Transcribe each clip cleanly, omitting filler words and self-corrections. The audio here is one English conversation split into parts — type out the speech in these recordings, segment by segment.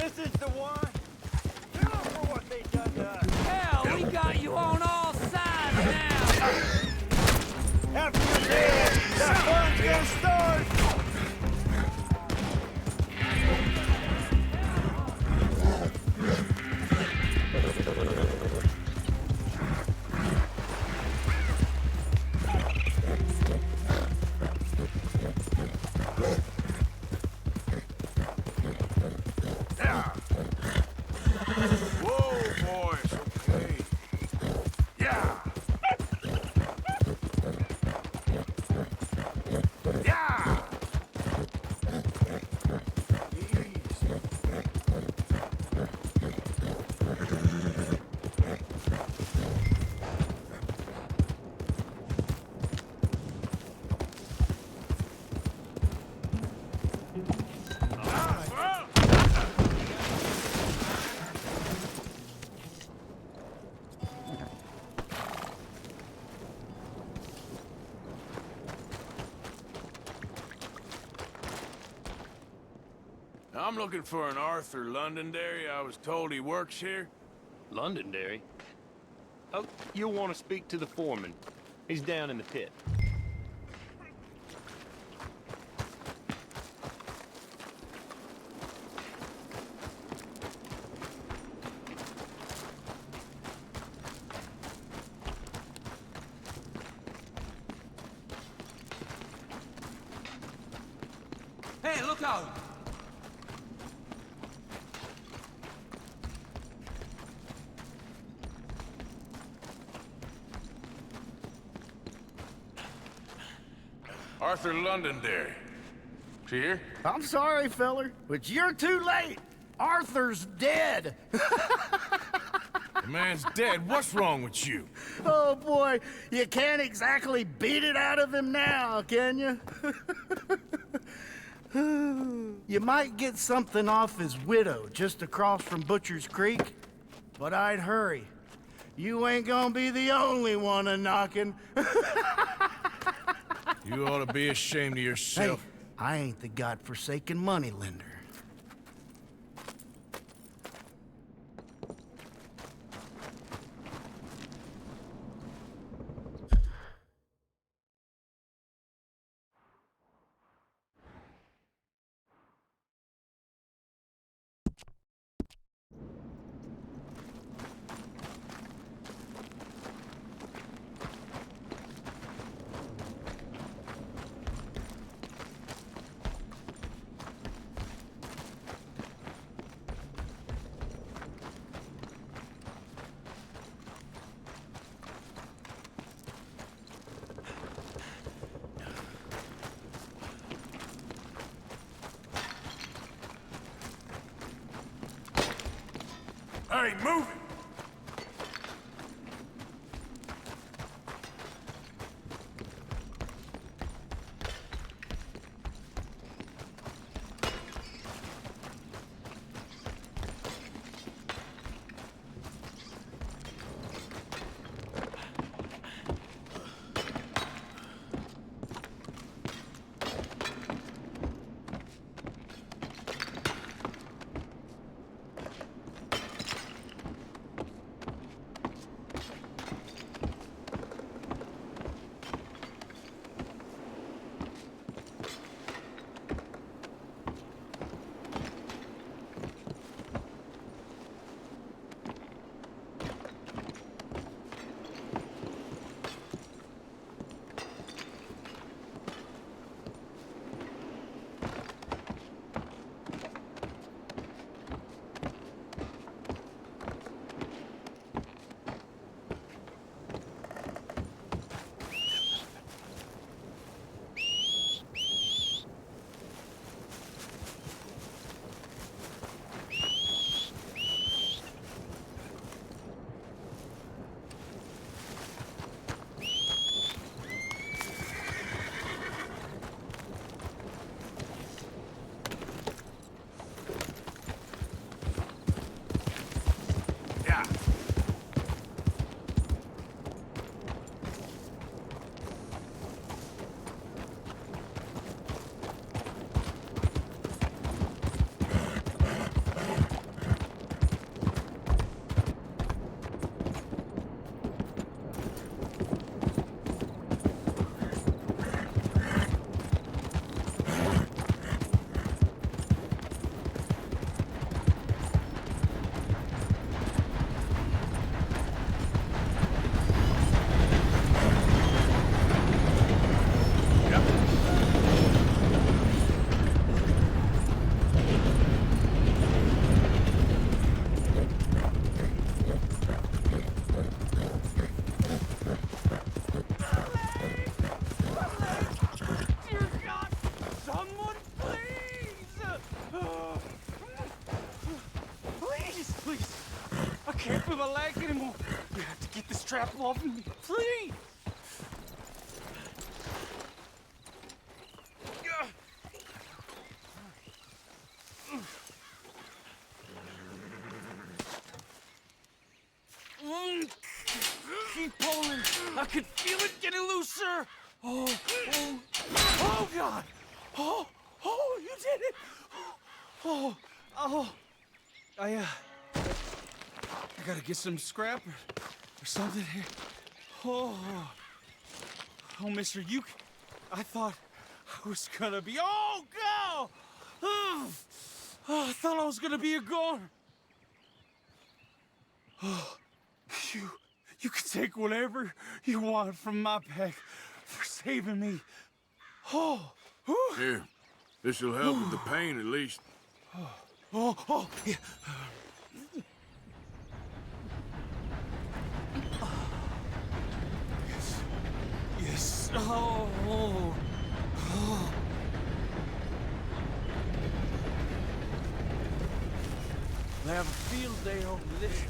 This is the one. Kill 'em for what they done to us. Hell, we got you on all sides now! After you're dead, the fun's gonna start. I'm looking for an Arthur Londonderry. I was told he works here. Londonderry? Oh, you'll want to speak to the foreman. He's down in the pit. Hey, look out! Arthur Londonderry. She here? I'm sorry, feller, but you're too late. Arthur's dead. The man's dead. What's wrong with you? Oh, boy, you can't exactly beat it out of him now, can you? You might get something off his widow just across from Butcher's Creek, but I'd hurry. You ain't gonna be the only one a-knocking. You ought to be ashamed of Hey, yourself. I ain't the godforsaken moneylender. Hey, move it! can't feel my leg anymore. You have to get this strap off of me, please. Keep pulling. I can feel it getting looser. Oh, God. Oh, you did it. I gotta get some scrap or something here. Oh, mister, I thought I was gonna be, oh, God. Oh, I thought I was gonna be a goner. Oh, you can take whatever you want from my pack for saving me. Oh, Here, this'll help with the pain at least. Yeah. Yes. Oh. We'll have a field day over this way.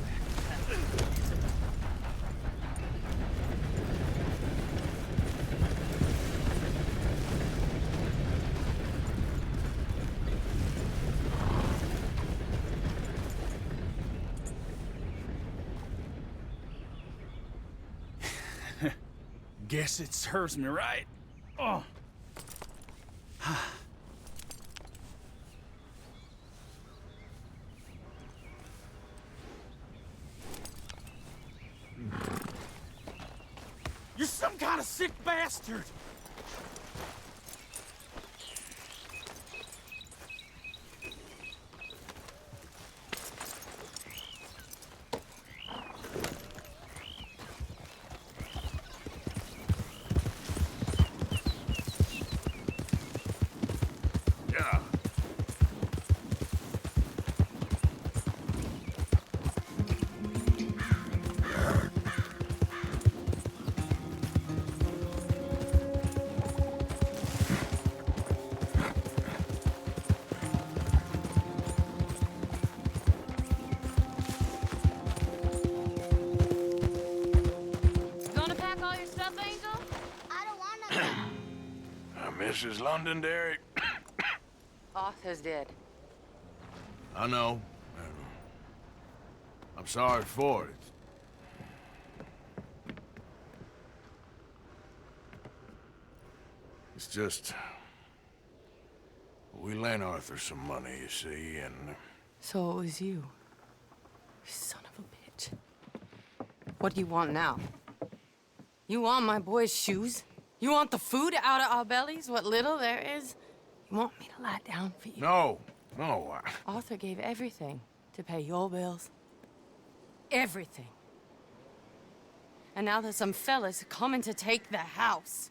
Guess it serves me right. Oh. You're some kind of sick bastard. Yeah. Gonna pack all your stuff, Angel? I don't want to. Mrs. Londonderry. Arthur's dead. I know. I'm sorry for it. It's just... we lent Arthur some money, you see, and... So it was you. You son of a bitch. What do you want now? You want my boy's shoes? You want the food out of our bellies, what little there is? You want me to lie down for you? No, Arthur gave everything to pay your bills. Everything. And now there's some fellas coming to take the house.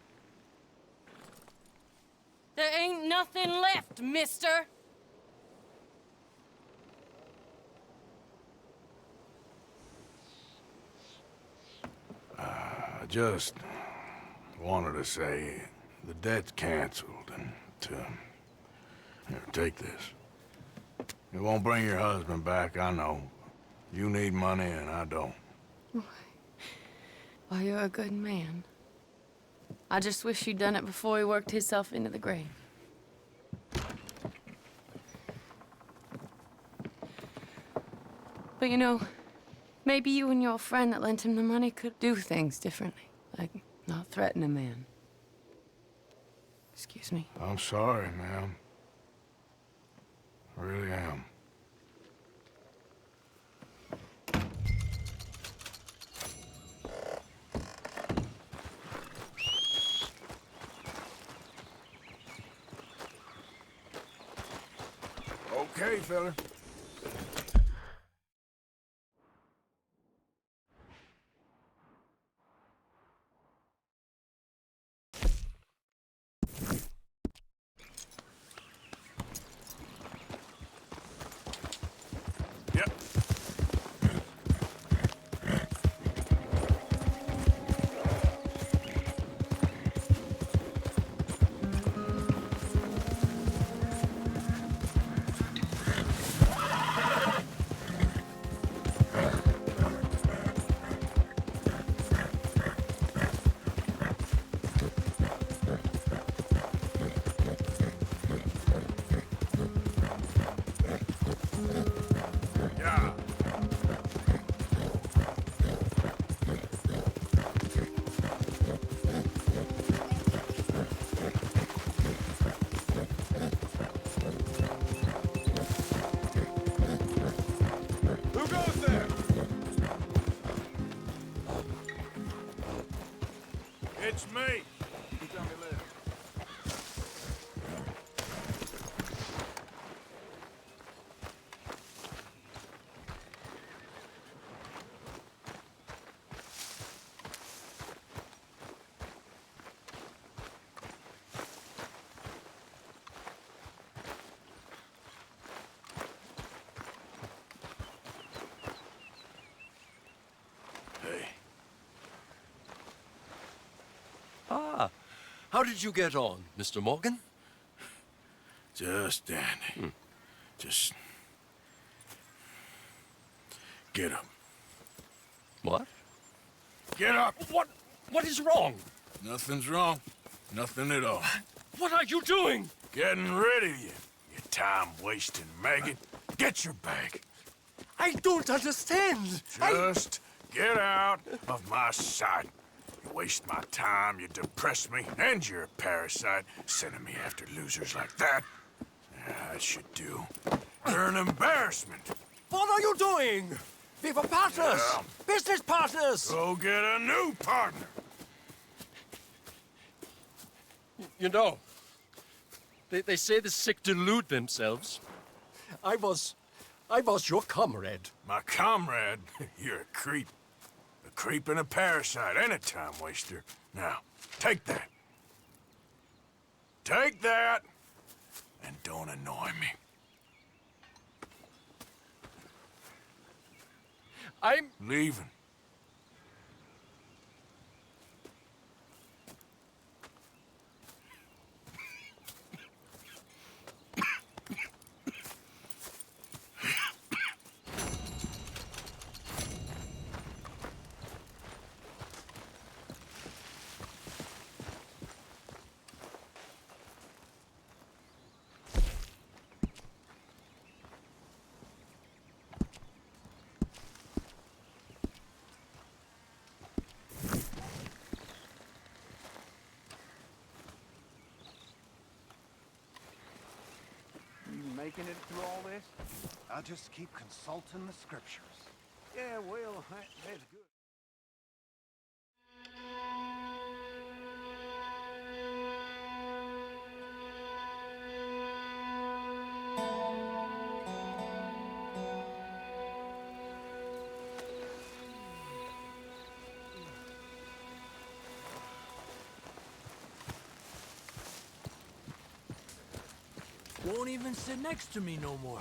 There ain't nothing left, mister. I just wanted to say the debt's canceled and to... Here, take this. It won't bring your husband back, I know. You need money and I don't. Well, you're a good man. I just wish you'd done it before he worked himself into the grave. But you know, maybe you and your friend that lent him the money could do things differently. Like, not threaten a man. Excuse me. I'm sorry, ma'am. I really am. Okay, fella. Yep. It's me. You tell me later. Hey. Ah, how did you get on, Mr. Morgan? Just dandy. Just... get up. What? Get up! What is wrong? Nothing's wrong. Nothing at all. What are you doing? Getting rid of you, you time-wasting maggot. Get your bag. I don't understand. Just get out of my sight. You waste my time, you depress me, and you're a parasite, sending me after losers like that. Yeah, I should do. You're an embarrassment. What are you doing? We were partners. Yeah. Business partners. Go get a new partner. You know, they say the sick delude themselves. I was your comrade. My comrade, you're a creep. A creep and a parasite and a time waster. Now, take that. Take that, and don't annoy me. I'm... Leaving. Making it through all this? I'll just keep consulting the scriptures. Yeah, well, that's good. Won't even sit next to me no more.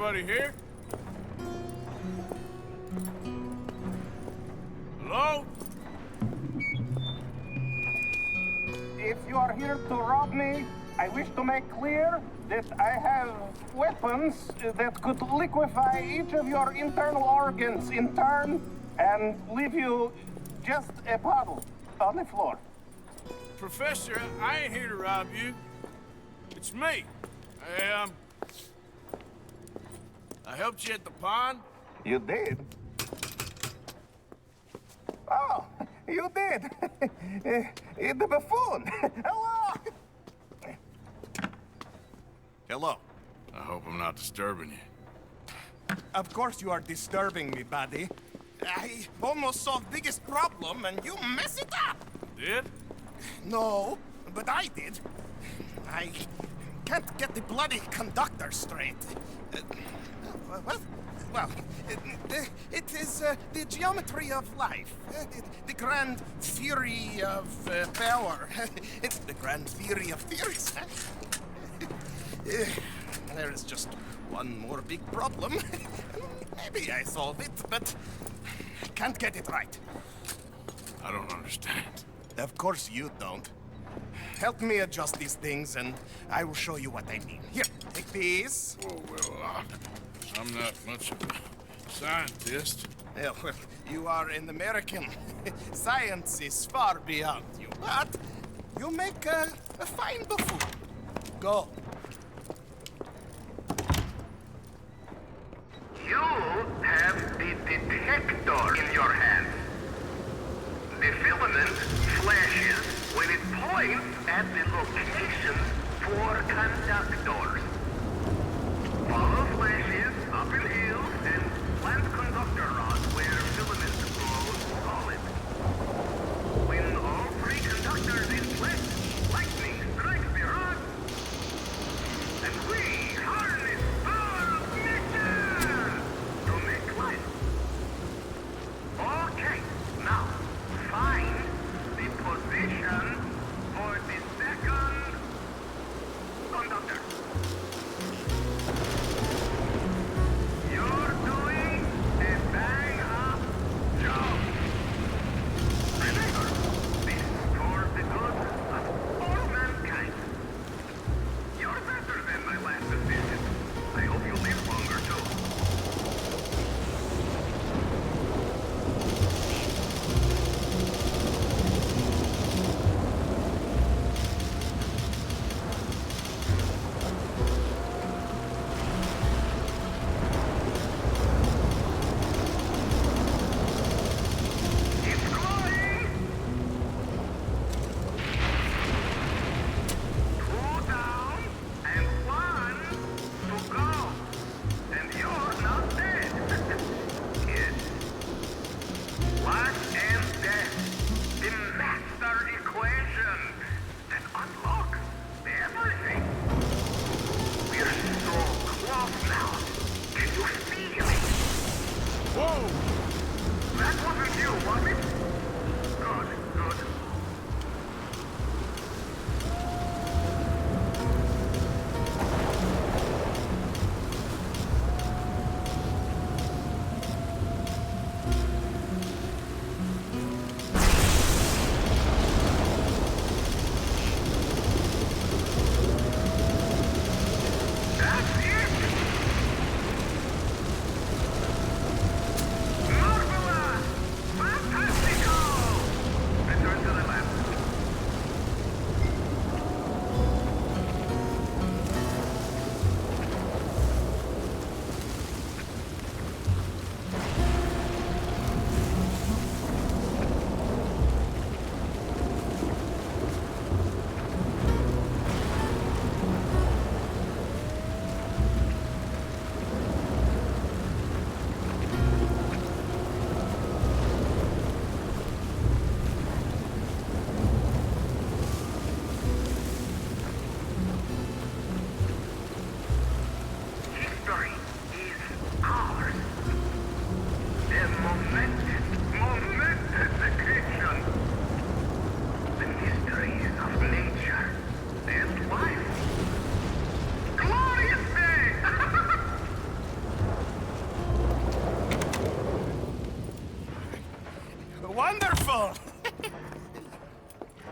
Anybody here? Hello? If you are here to rob me, I wish to make clear that I have weapons that could liquefy each of your internal organs in turn and leave you just a puddle on the floor. Professor, I ain't here to rob you. It's me. I helped you at the pond. You did? Oh, you did. The buffoon. Hello. Hello. I hope I'm not disturbing you. Of course you are disturbing me, buddy. I almost solved biggest problem and you mess it up. Did? No, but I did. I can't get the bloody conductor straight. What? Well, it is the geometry of life. The grand theory of power. It's the grand theory of theories. There is just one more big problem. Maybe I solve it, but I can't get it right. I don't understand. Of course you don't. Help me adjust these things and I will show you what I mean. Here, take these. Oh, well, I'm not much of a scientist. Yeah, well, you are an American. Science is far beyond you, but you make a fine buffoon. Go. You have the detector in your hand. The filament flashes when it points at the location for conductors. Follow flashes up in hills and plant conductor rods where filament grows solid. When all three conductors in place, lightning strikes the rod, and we harness power of nature to make light. Okay, now find the position for the second conductor. You're doing a bang-up job. Remember, this is for the good of all mankind. You're better than my last assistant. I hope you live longer, too.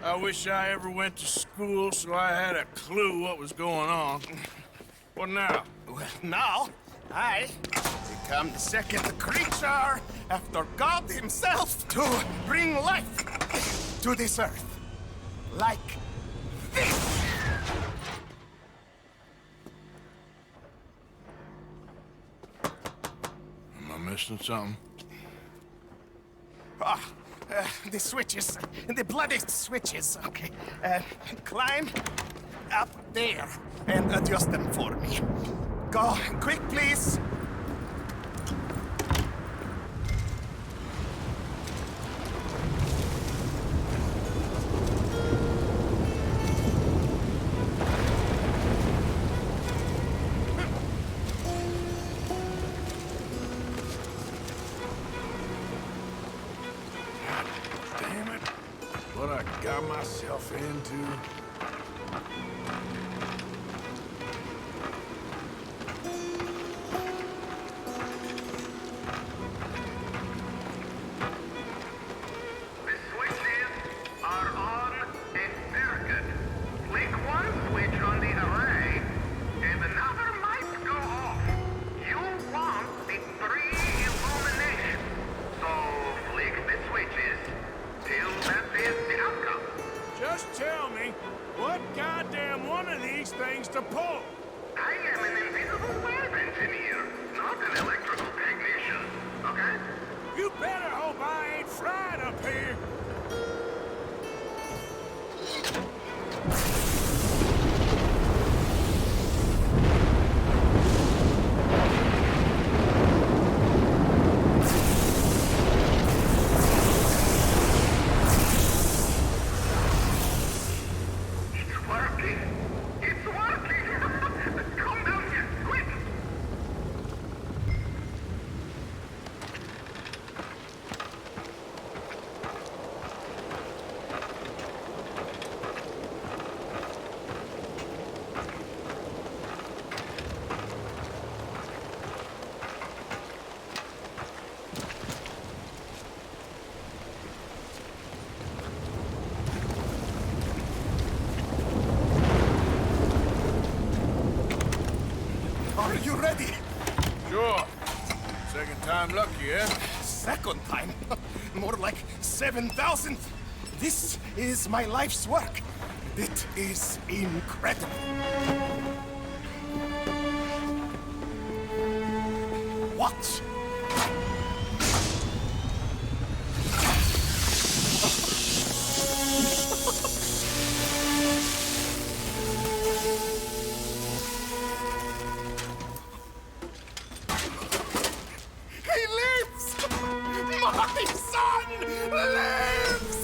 I wish I ever went to school so I had a clue what was going on. What now? Well, now, I become the second creature after God himself to bring life to this earth. Like this! Am I missing something? The switches. The bloody switches. Okay. Climb up there and adjust them for me. Go quick, please. Damn it. What I got myself into. The switches are on and circuit. Flick one switch on the array, and another might go off. You want the 3 illumination. So flick the switches till that is the outcome. Just tell me what goddamn one of these things to pull. I am an invisible web engineer, not an electrical technician. Okay? You better hope I ain't fried up here. It's working. It's working. Come down here, quick. Are you ready? Sure. Second time lucky, eh? Second time? More like 7,000th. This is my life's work. It is incredible. Watch. He lives! My son lives!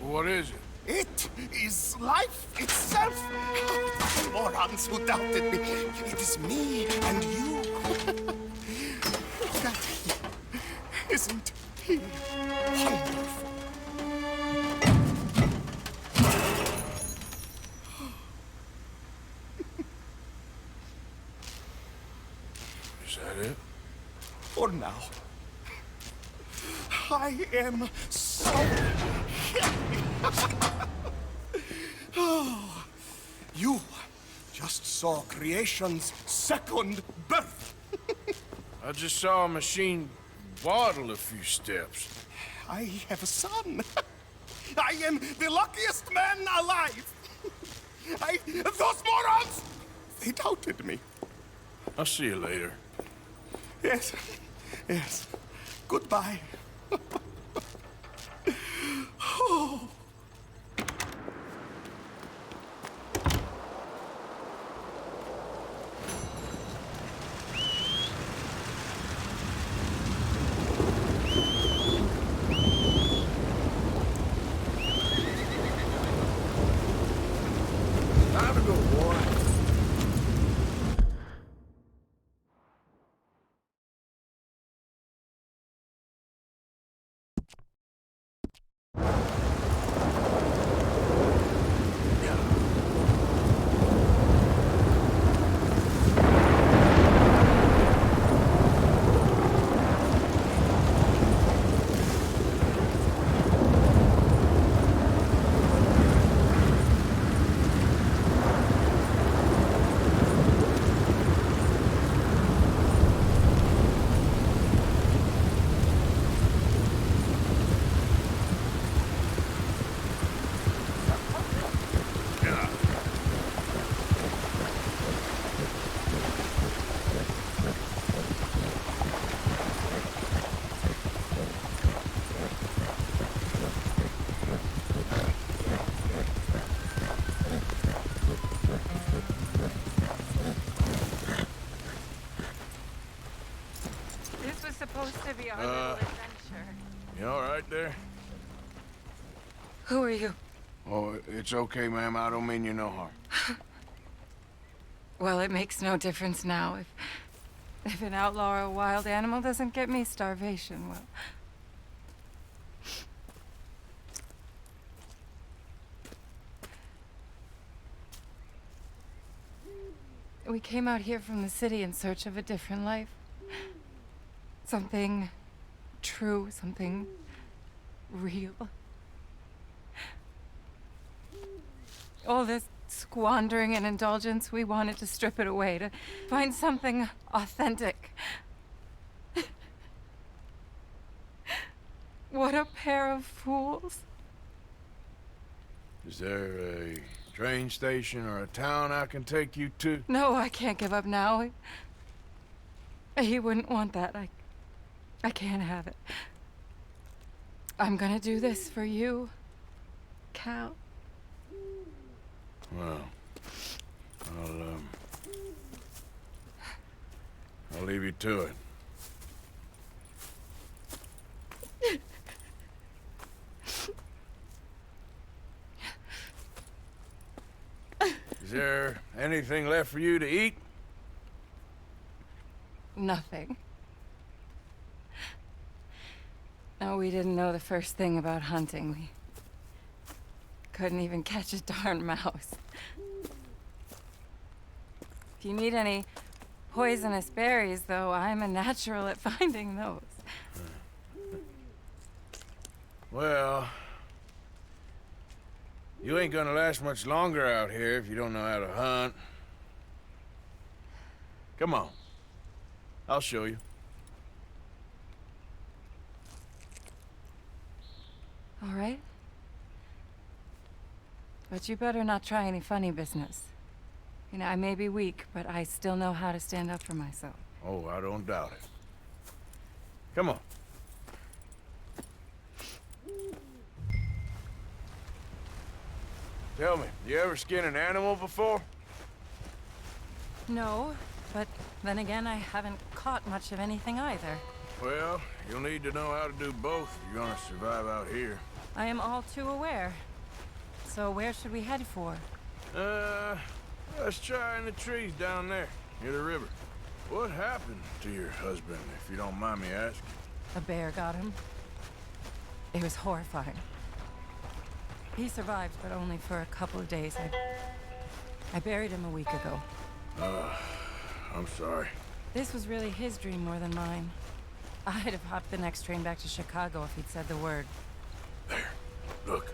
What is it? It is life itself. Morons who doubted me. It is me and you. Look at him. Isn't he wonderful? Is that it? For now. I am so happy. Oh, you just saw creation's second birth. I just saw a machine waddle a few steps. I have a son. I am the luckiest man alive. Those morons, they doubted me. I'll see you later. Yes, yes. Goodbye. Oh. Time to go, boy. to be our little adventure. You all right there? Who are you? Oh, it's okay, ma'am. I don't mean you no harm. Well, it makes no difference now. If an outlaw or a wild animal doesn't get me starvation, well... We came out here from the city in search of a different life. Something true, something real. All this squandering and indulgence, we wanted to strip it away, to find something authentic. What a pair of fools. Is there a train station or a town I can take you to? No, I can't give up now. He wouldn't want that. I can't have it. I'm gonna do this for you, Cal. Well, I'll leave you to it. Is there anything left for you to eat? Nothing. No, we didn't know the first thing about hunting. We couldn't even catch a darn mouse. If you need any poisonous berries, though, I'm a natural at finding those. Well, you ain't gonna last much longer out here if you don't know how to hunt. Come on. I'll show you. All right. But you better not try any funny business. You know, I may be weak, but I still know how to stand up for myself. Oh, I don't doubt it. Come on. Tell me, you ever skin an animal before? No, but then again, I haven't caught much of anything either. Well, you'll need to know how to do both if you're gonna survive out here. I am all too aware. So where should we head for? Let's try in the trees down there, near the river. What happened to your husband, if you don't mind me asking? A bear got him. It was horrifying. He survived, but only for a couple of days. I buried him a week ago. I'm sorry. This was really his dream more than mine. I'd have hopped the next train back to Chicago if he'd said the word. There, look,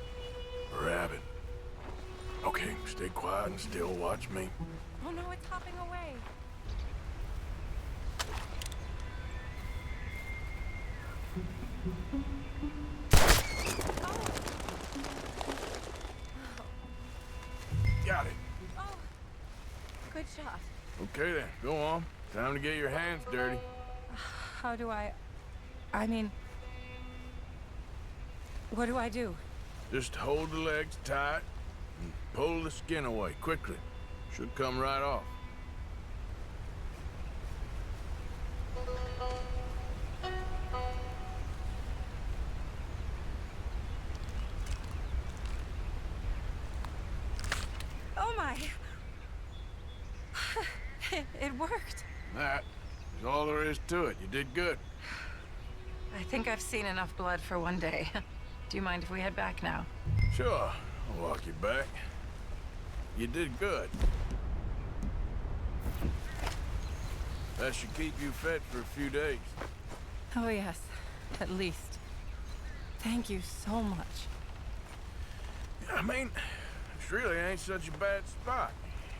a rabbit. Okay, stay quiet and still watch me. Oh no, it's hopping away. Got it. Oh, good shot. Okay then, go on. Time to get your hands dirty. How do I mean, what do I do? Just hold the legs tight and pull the skin away quickly. Should come right off. Oh my! It worked. That is all there is to it. You did good. I think I've seen enough blood for one day. Do you mind if we head back now? Sure, I'll walk you back. You did good. That should keep you fed for a few days. Oh yes, at least. Thank you so much. I mean, this really ain't such a bad spot.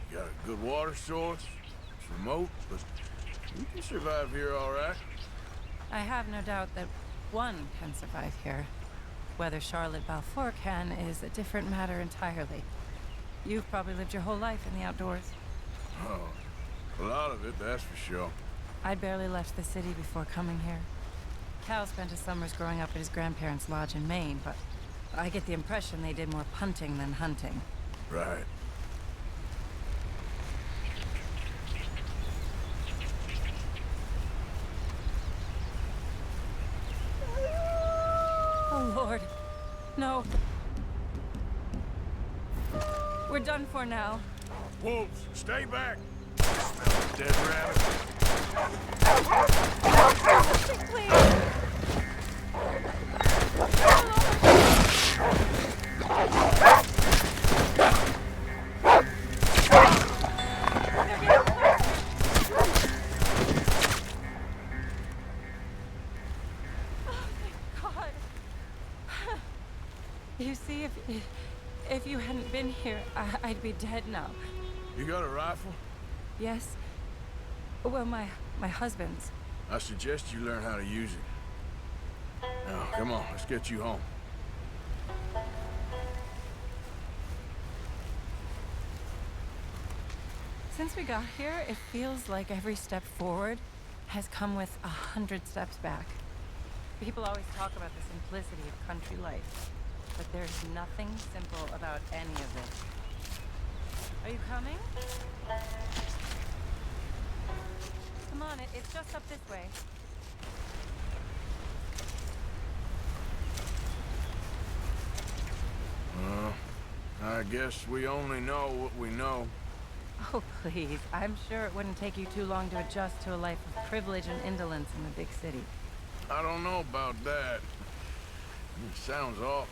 You got a good water source, it's remote, but you can survive here all right. I have no doubt that one can survive here. Whether Charlotte Balfour can is a different matter entirely. You've probably lived your whole life in the outdoors. Oh, a lot of it, that's for sure. I'd barely left the city before coming here. Cal spent his summers growing up at his grandparents' lodge in Maine, but I get the impression they did more punting than hunting. Right. No. We're done for now. Wolves, stay back. Smell dead rabbit. Please. You see, if you hadn't been here, I'd be dead now. You got a rifle? Yes. Well, my husband's. I suggest you learn how to use it. Now, come on, let's get you home. Since we got here, it feels like every step forward has come with 100 steps back. People always talk about the simplicity of country life, but there's nothing simple about any of this. Are you coming? Come on, it's just up this way. I guess we only know what we know. Oh, please. I'm sure it wouldn't take you too long to adjust to a life of privilege and indolence in the big city. I don't know about that. It sounds awful.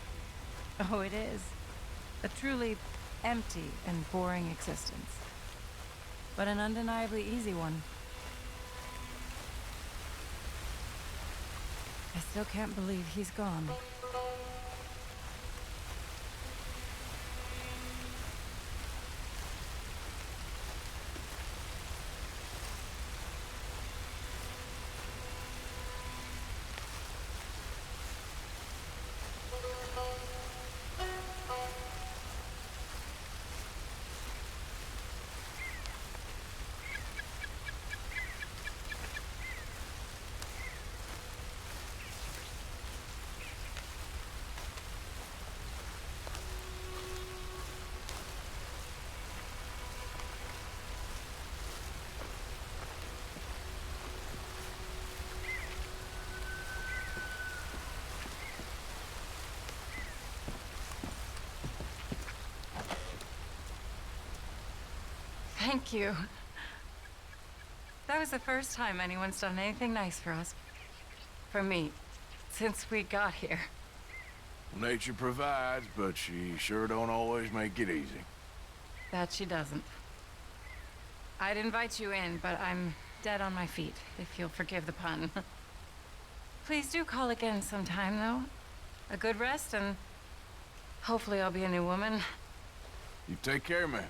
Oh, it is. A truly empty and boring existence. But an undeniably easy one. I still can't believe he's gone. Thank you. That was the first time anyone's done anything nice for us. For me, since we got here. Nature provides, but she sure don't always make it easy. That she doesn't. I'd invite you in, but I'm dead on my feet, if you'll forgive the pun. Please do call again sometime, though. A good rest, and hopefully I'll be a new woman. You take care, man.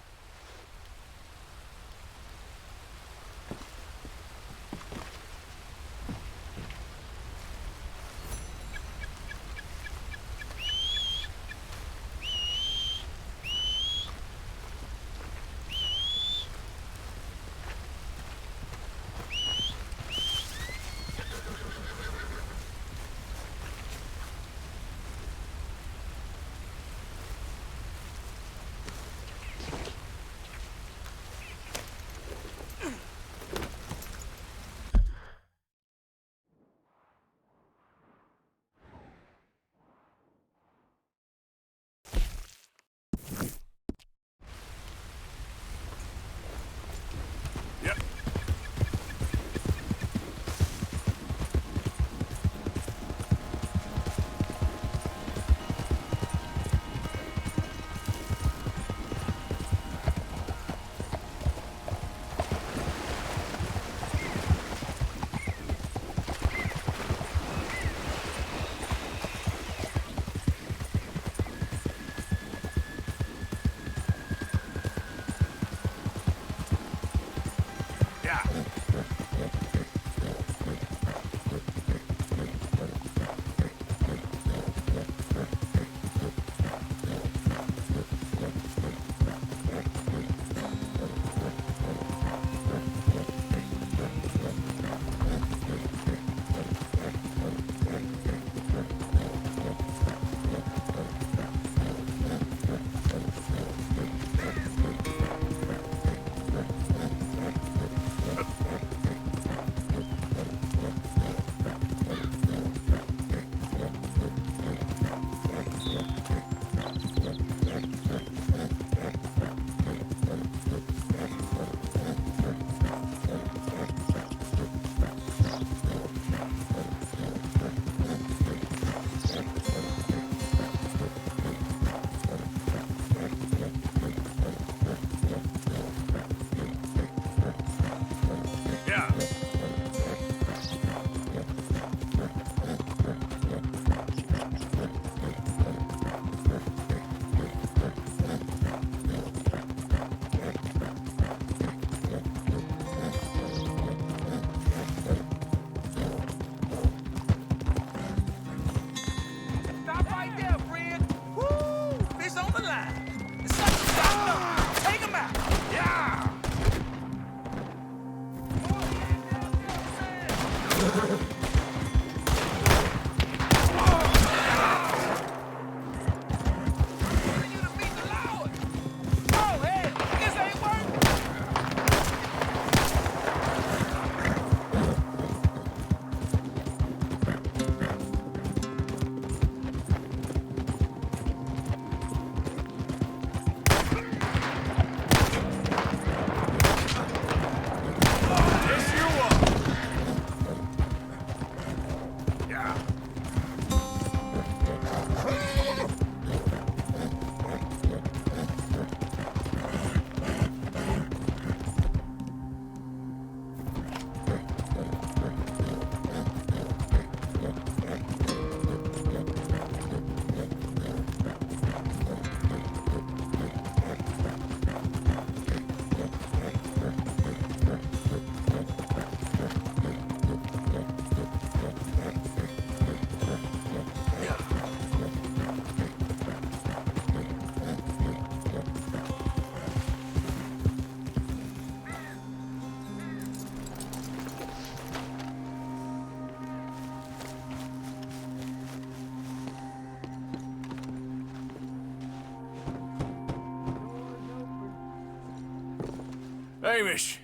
Hamish,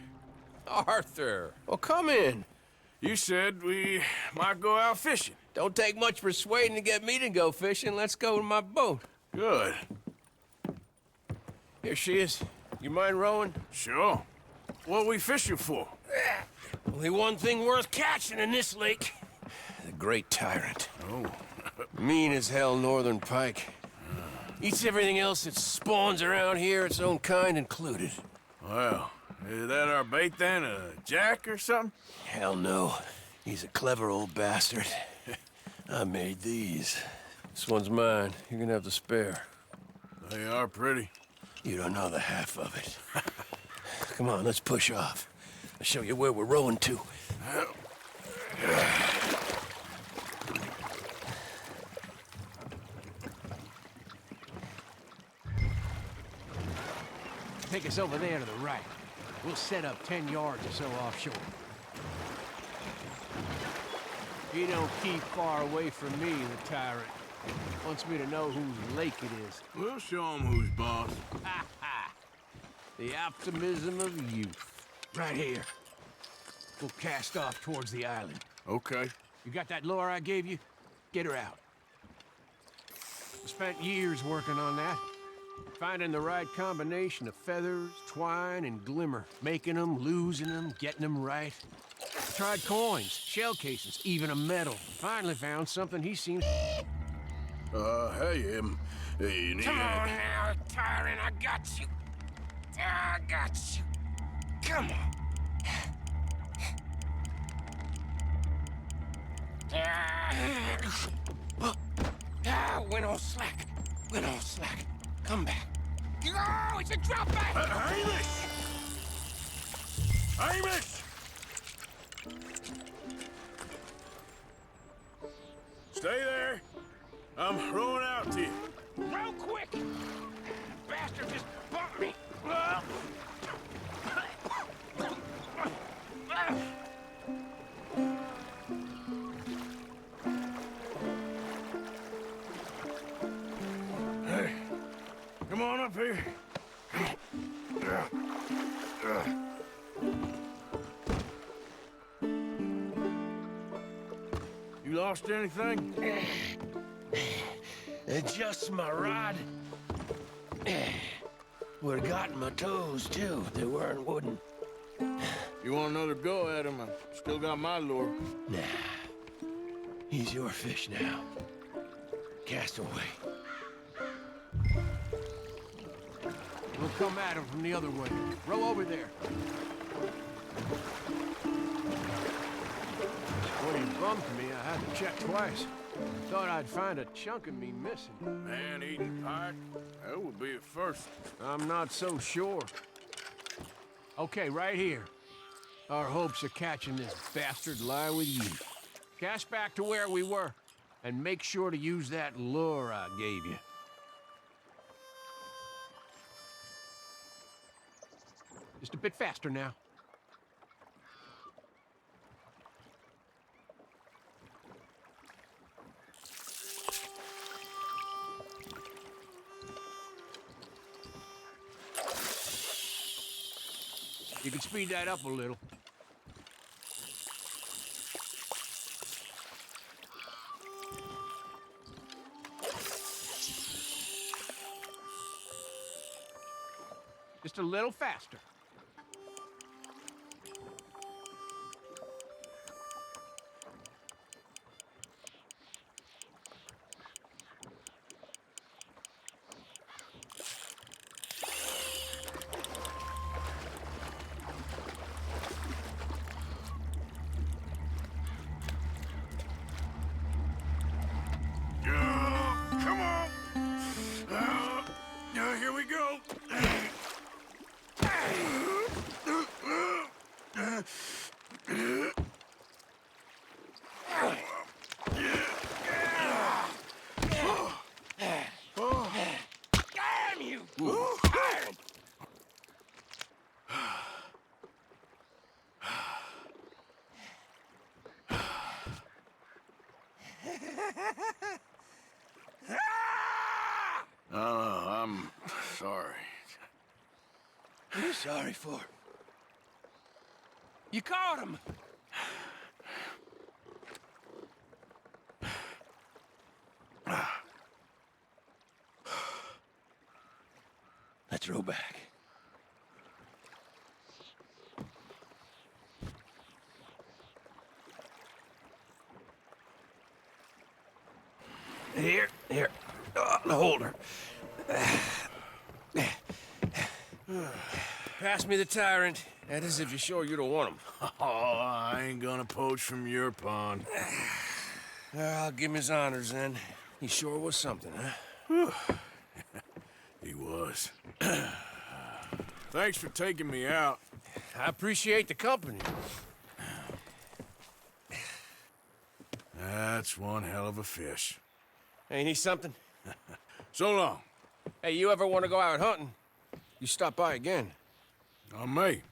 Arthur, well, come in. you said we might go out fishing. Don't take much persuading to get me to go fishing. Let's go to my boat. Good. Here she is. You mind rowing? Sure. What we fishing for? Only one thing worth catching in this lake. The Great Tyrant. Oh. Mean as hell northern pike. Eats everything else that spawns around here, its own kind included. Well, is that our bait then? A jack or something? Hell no. He's a clever old bastard. I made these. This one's mine. You're gonna have to spare. They are pretty. You don't know the half of it. Come on, let's push off. I'll show you where we're rowing to. Take us over there to the right. We'll set up 10 yards or so offshore. He don't keep far away from me, the tyrant. Wants me to know whose lake it is. We'll show him who's boss. Ha ha! The optimism of youth. Right here. We'll cast off towards the island. Okay. You got that lure I gave you? Get her out. I spent years working on that. Finding the right combination of feathers, twine, and glimmer. Making them, losing them, getting them right. Tried coins, shell cases, even a medal. Finally found something he seems... Hey, you need... Come on now, tyrant, I got you. I got you. Come on. Went all slack. Went all slack. Come back. Oh, it's a drop back! Hamish! Hamish! Stay there. I'm rowing out to you. Row quick! Bastard just bumped me. Hey, come on up here. You lost anything? Just my rod. Would've gotten my toes, too. They weren't wooden. You want another go at him? I still got my lure. Nah. He's your fish now. Cast away. We'll come at him from the other way. Row over there. When he bumped me, I had to check twice. Thought I'd find a chunk of me missing. Man-eating pike? That would be a first. I'm not so sure. Okay, right here. Our hopes of catching this bastard lie with you. Cast back to where we were, and make sure to use that lure I gave you. Just a bit faster now. You can speed that up a little. Just a little faster. Come on! Here we go! Damn you! I'm sorry. What are you sorry for? You caught him! Let's row back. Here. The holder. Pass me the tyrant. That is if you're sure you don't want him. Oh, I ain't gonna poach from your pond. I'll give him his honors then. He sure was something, huh? He was. Thanks for taking me out. I appreciate the company. That's one hell of a fish. Ain't he something? So long. Hey, you ever want to go out hunting? You stop by again. On me.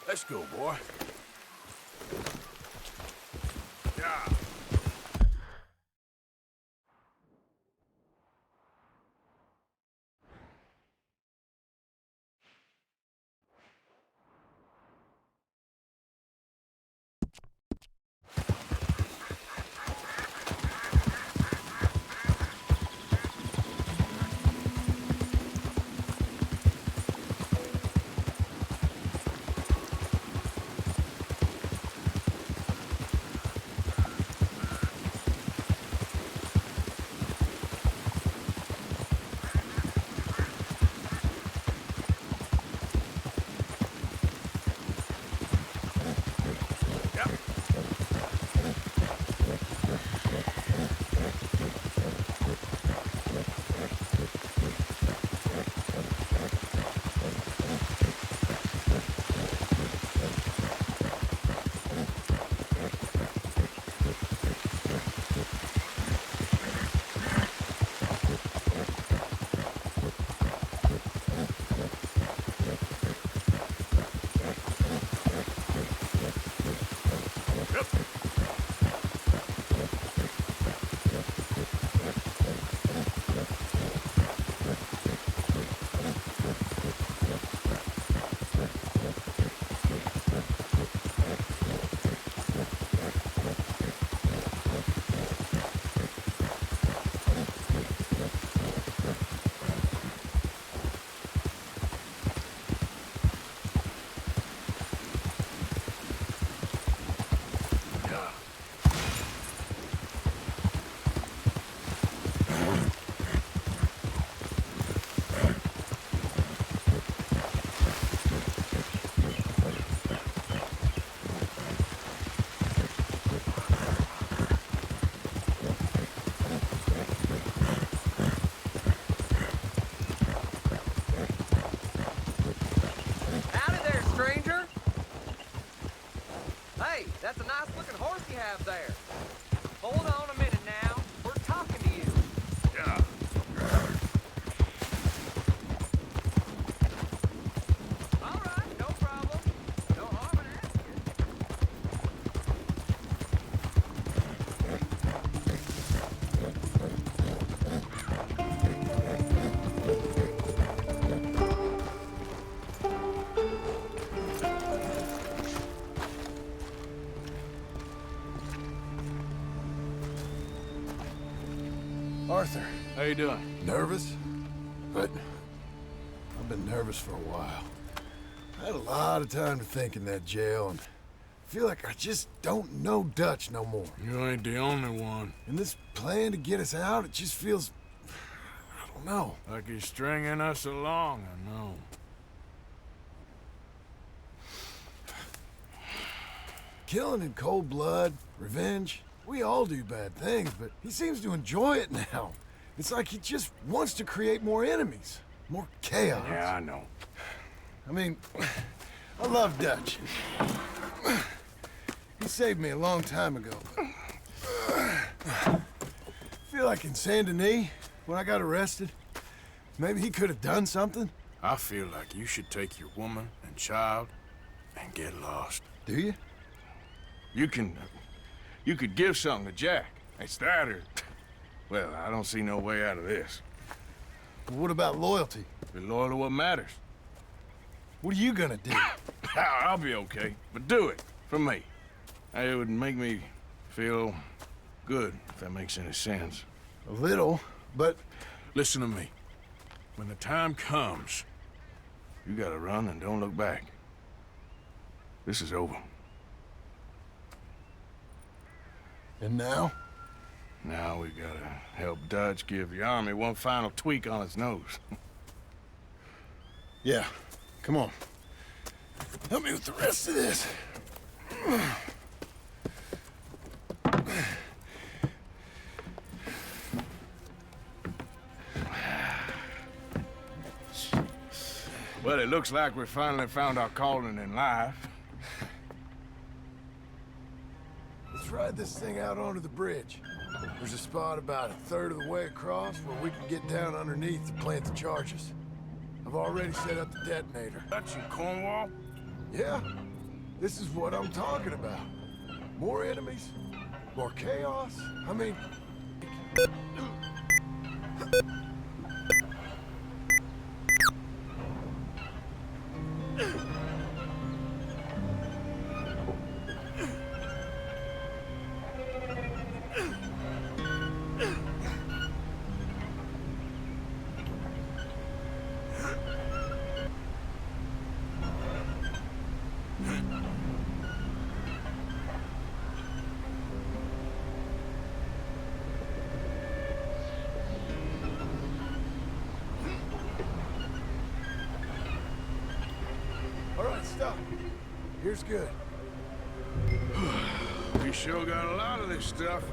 Let's go, boy. Yeah. That's a nice-looking horse you have there. Hold on a minute now. We're talking to you. Yeah. All right, no problem. No harm in asking. Arthur. How you doing? Nervous? But I've been nervous for a while. I had a lot of time to think in that jail, and I feel like I just don't know Dutch no more. You ain't the only one. And this plan to get us out, it just feels... I don't know. Like he's stringing us along, I know. Killing in cold blood, revenge, we all do bad things, but he seems to enjoy it now. It's like he just wants to create more enemies, more chaos. Yeah, I know. I mean, I love Dutch. He saved me a long time ago. I feel like in Saint Denis, when I got arrested, maybe he could have done something. I feel like you should take your woman and child and get lost. Do you? You could give something to Jack. It's that or... Well, I don't see no way out of this. But what about loyalty? Be loyal to what matters. What are you gonna do? I'll be okay, but do it, for me. It would make me feel good, if that makes any sense. A little, but... Listen to me. When the time comes, you gotta run and don't look back. This is over. And now? Now we gotta help Dutch give the army one final tweak on its nose. Yeah, come on. Help me with the rest of this. Well, it looks like we finally found our calling in life. Let's ride this thing out onto the bridge. There's a spot about a third of the way across where we can get down underneath to plant the charges. I've already set up the detonator. Dutch and Cornwall? Yeah, this is what I'm talking about. More enemies, more chaos. I mean... All right, stop. Here's good. We sure got a lot of this stuff.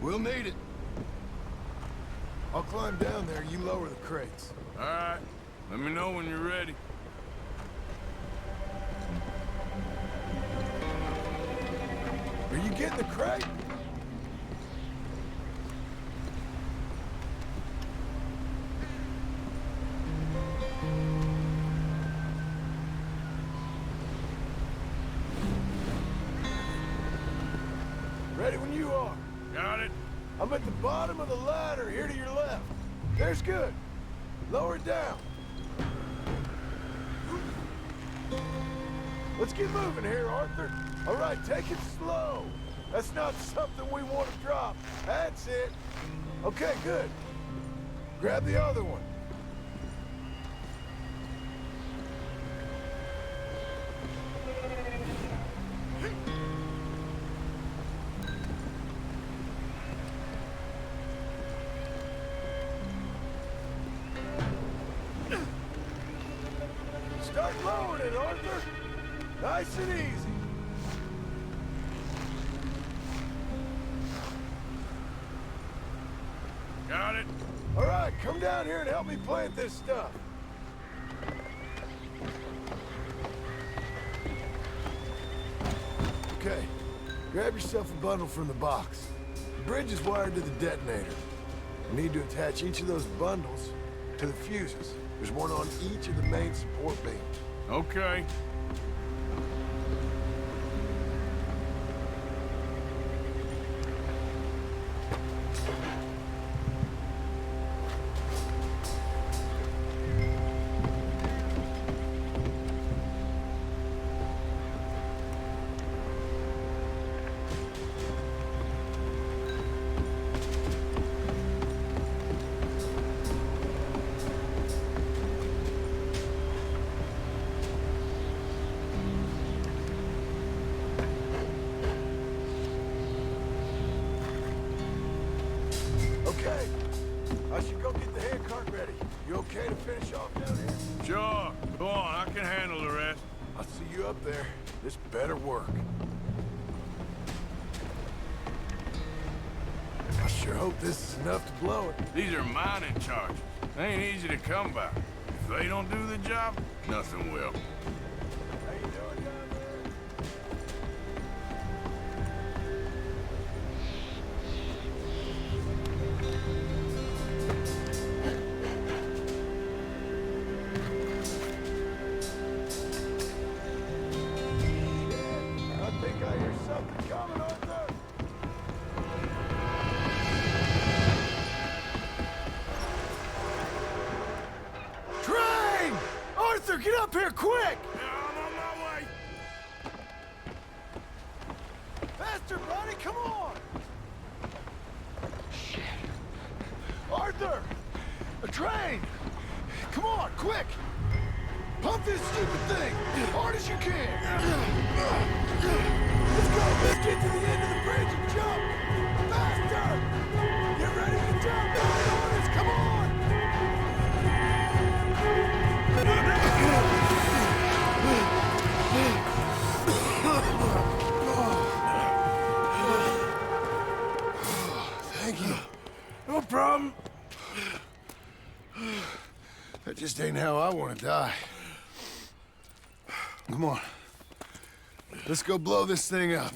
We'll need it. I'll climb down there, you lower the crates. All right. Let me know when you're ready. Are you getting the crate? Ready when you are. Got it. I'm at the bottom of the ladder, here to your left. There's good. Lower it down. Let's get moving here, Arthur. All right, take it slow. That's not something we want to drop. That's it. Okay, good. Grab the other one. Start lowering it, Arthur. Nice and easy. Got it. All right, come down here and help me plant this stuff. Okay, grab yourself a bundle from the box. The bridge is wired to the detonator. We need to attach each of those bundles to the fuses. There's one on each of the main support beams. Okay. Okay, I should go get the handcart ready. You okay to finish off down here? Sure. Go on, I can handle the rest. I'll see you up there. This better work. I sure hope this is enough to blow it. These are mining charges. They ain't easy to come by. If they don't do the job, nothing will. How you doing down there? up here, quick! I'm on my way. Faster, buddy, come on! Shit. Arthur! A train! Come on, quick! Pump this stupid thing as hard as you can! Let's go! Let's get to the end of the bridge and jump! Faster! Get ready to jump! Honest, come on! Thank you. No problem. That just ain't how I want to die. Come on. Let's go blow this thing up.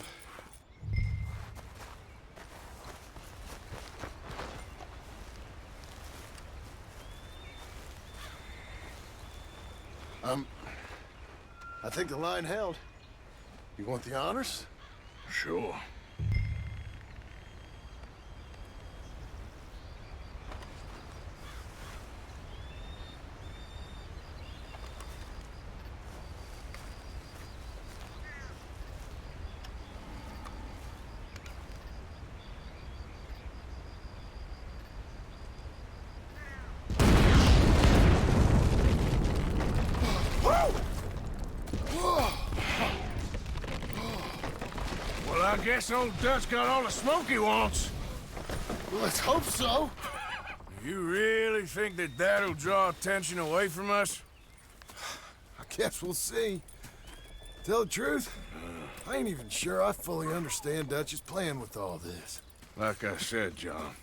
I think the line held. You want the honors? Sure. Well, I guess old Dutch got all the smoke he wants. Well, let's hope so. You really think that that'll draw attention away from us? I guess we'll see. Tell the truth, I ain't even sure I fully understand Dutch's plan with all this. Like I said, John,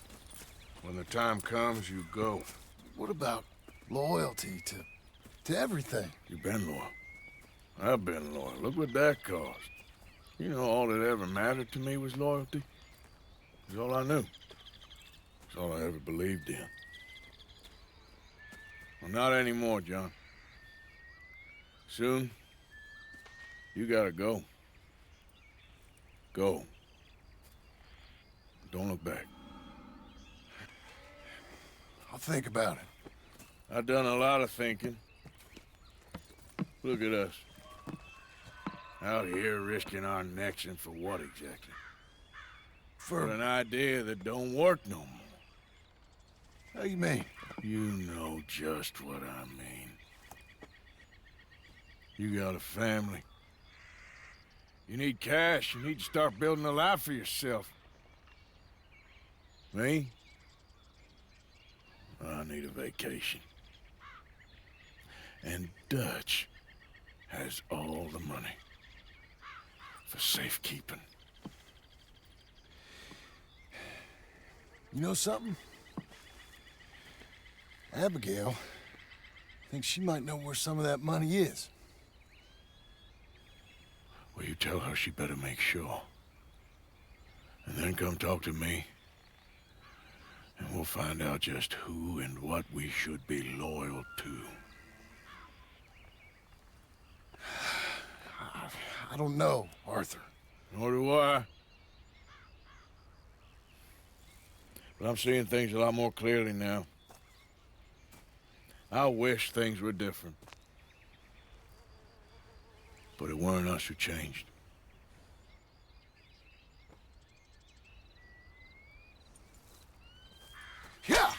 when the time comes, you go. What about loyalty to everything? You've been loyal. I've been loyal. Look what that cost. You know, all that ever mattered to me was loyalty. It's all I knew. It's all I ever believed in. Well, not anymore, John. Soon, you gotta go. Go. Don't look back. I'll think about it. I've done a lot of thinking. Look at us. Out here risking our necks, and for what exactly? For an idea that don't work no more. How you mean? You know just what I mean. You got a family. You need cash. You need to start building a life for yourself. Me? I need a vacation. And Dutch has all the money for safekeeping. You know something? Abigail thinks she might know where some of that money is. Well, you tell her she better make sure. And then come talk to me. And we'll find out just who and what we should be loyal to. I don't know, Arthur. Nor do I. But I'm seeing things a lot more clearly now. I wish things were different. But it weren't us who changed. Yeah!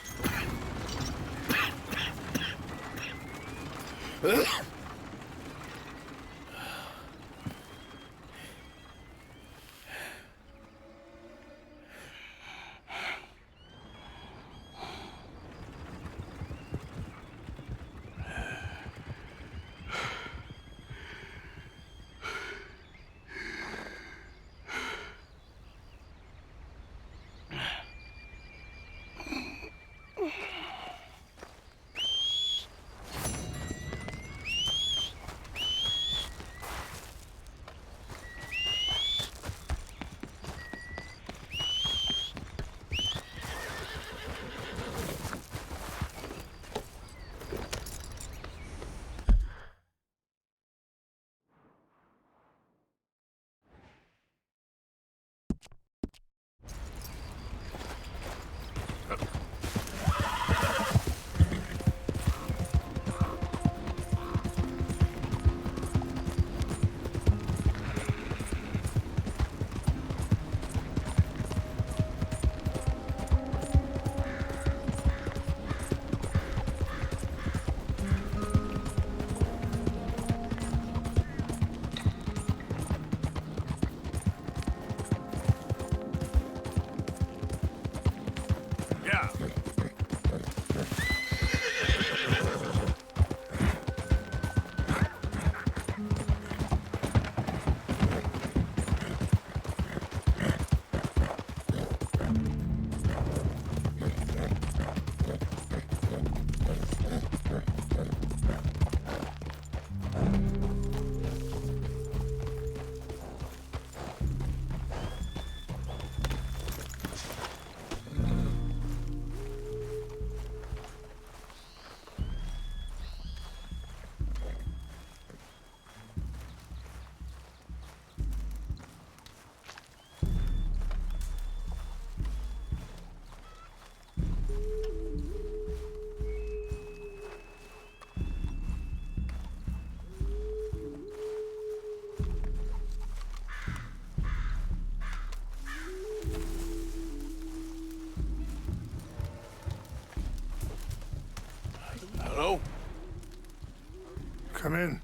Come in.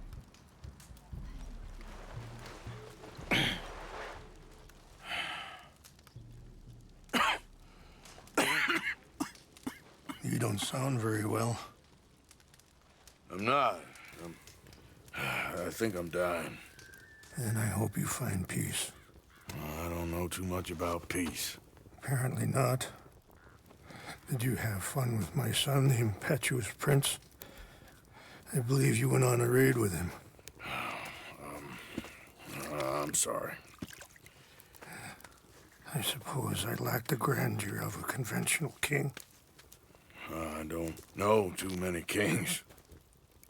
You don't sound very well. I'm not. I think I'm dying. And I hope you find peace. I don't know too much about peace. Apparently not. Did you have fun with my son, the impetuous prince? I believe you went on a raid with him. I'm sorry. I suppose I lack the grandeur of a conventional king. I don't know too many kings.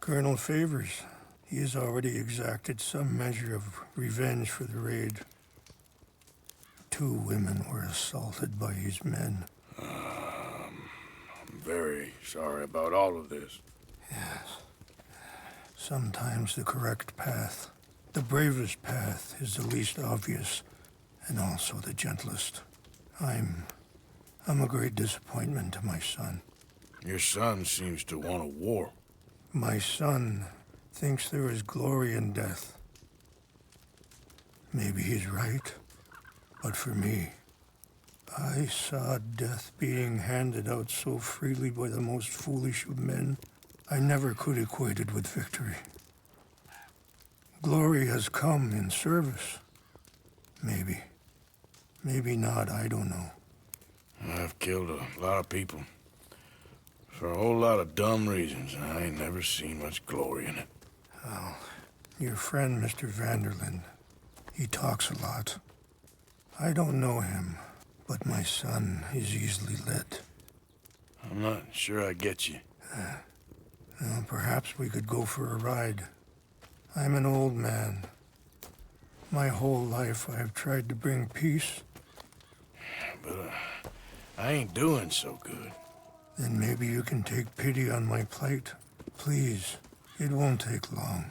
Colonel Favors, he has already exacted some measure of revenge for the raid. 2 women were assaulted by his men. I'm very sorry about all of this. Yes. Sometimes the correct path, the bravest path, is the least obvious, and also the gentlest. I'm a great disappointment to my son. Your son seems to want a war. My son thinks there is glory in death. Maybe he's right, but for me, I saw death being handed out so freely by the most foolish of men, I never could equate it with victory. Glory has come in service. Maybe. Maybe not, I don't know. I've killed a lot of people. For a whole lot of dumb reasons, and I ain't never seen much glory in it. Oh, your friend, Mr. Vanderlyn, he talks a lot. I don't know him, but my son is easily led. I'm not sure I get you. Well, perhaps we could go for a ride. I'm an old man. My whole life I've tried to bring peace. But I ain't doing so good. Then maybe you can take pity on my plight. Please, it won't take long.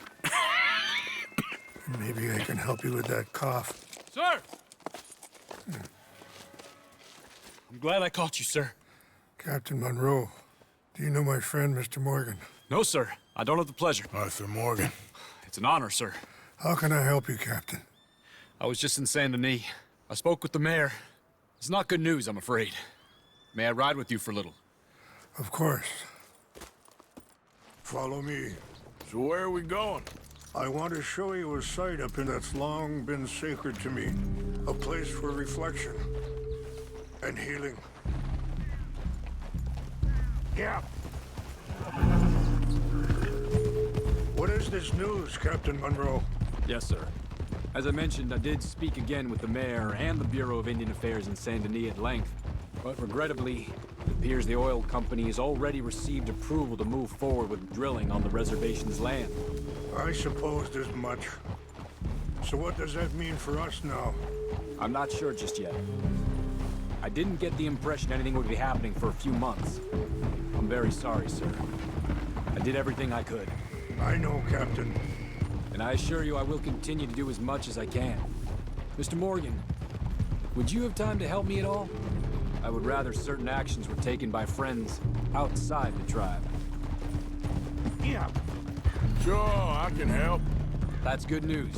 Maybe I can help you with that cough. Sir! I'm glad I caught you, sir. Captain Monroe, do you know my friend, Mr. Morgan? No, sir. I don't have the pleasure. Arthur Morgan. It's an honor, sir. How can I help you, Captain? I was just in Saint Denis. I spoke with the mayor. It's not good news, I'm afraid. May I ride with you for a little? Of course. Follow me. So where are we going? I want to show you a site up in that's long been sacred to me. A place for reflection and healing. Yeah. What is this news, Captain Monroe? Yes, sir. As I mentioned, I did speak again with the mayor and the Bureau of Indian Affairs in Saint Denis at length. But regrettably, it appears the oil company has already received approval to move forward with drilling on the reservation's land. I supposed as much. So what does that mean for us now? I'm not sure just yet. I didn't get the impression anything would be happening for a few months. I'm very sorry, sir. I did everything I could. I know, Captain. And I assure you I will continue to do as much as I can. Mr. Morgan, would you have time to help me at all? I would rather certain actions were taken by friends outside the tribe. Yeah. Sure, I can help. That's good news.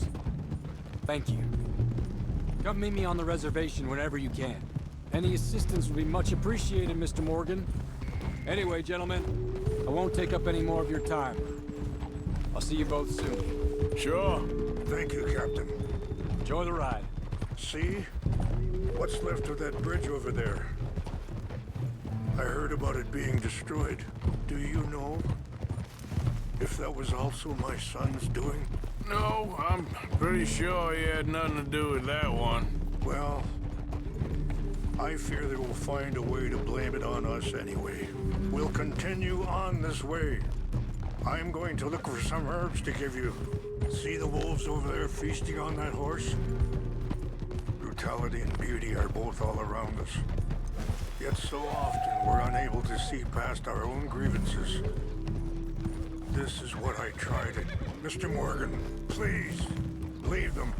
Thank you. Come meet me on the reservation whenever you can. Any assistance would be much appreciated, Mr. Morgan. Anyway, gentlemen, I won't take up any more of your time. I'll see you both soon. Sure. Thank you, Captain. Enjoy the ride. See? What's left of that bridge over there? I heard about it being destroyed. Do you know if that was also my son's doing? No, I'm pretty sure he had nothing to do with that one. Well, I fear they will find a way to blame it on us anyway. We'll continue on this way. I'm going to look for some herbs to give you. See the wolves over there feasting on that horse? Brutality and beauty are both all around us. Yet so often we're unable to see past our own grievances. This is what I tried it. Mr. Morgan, please, leave them.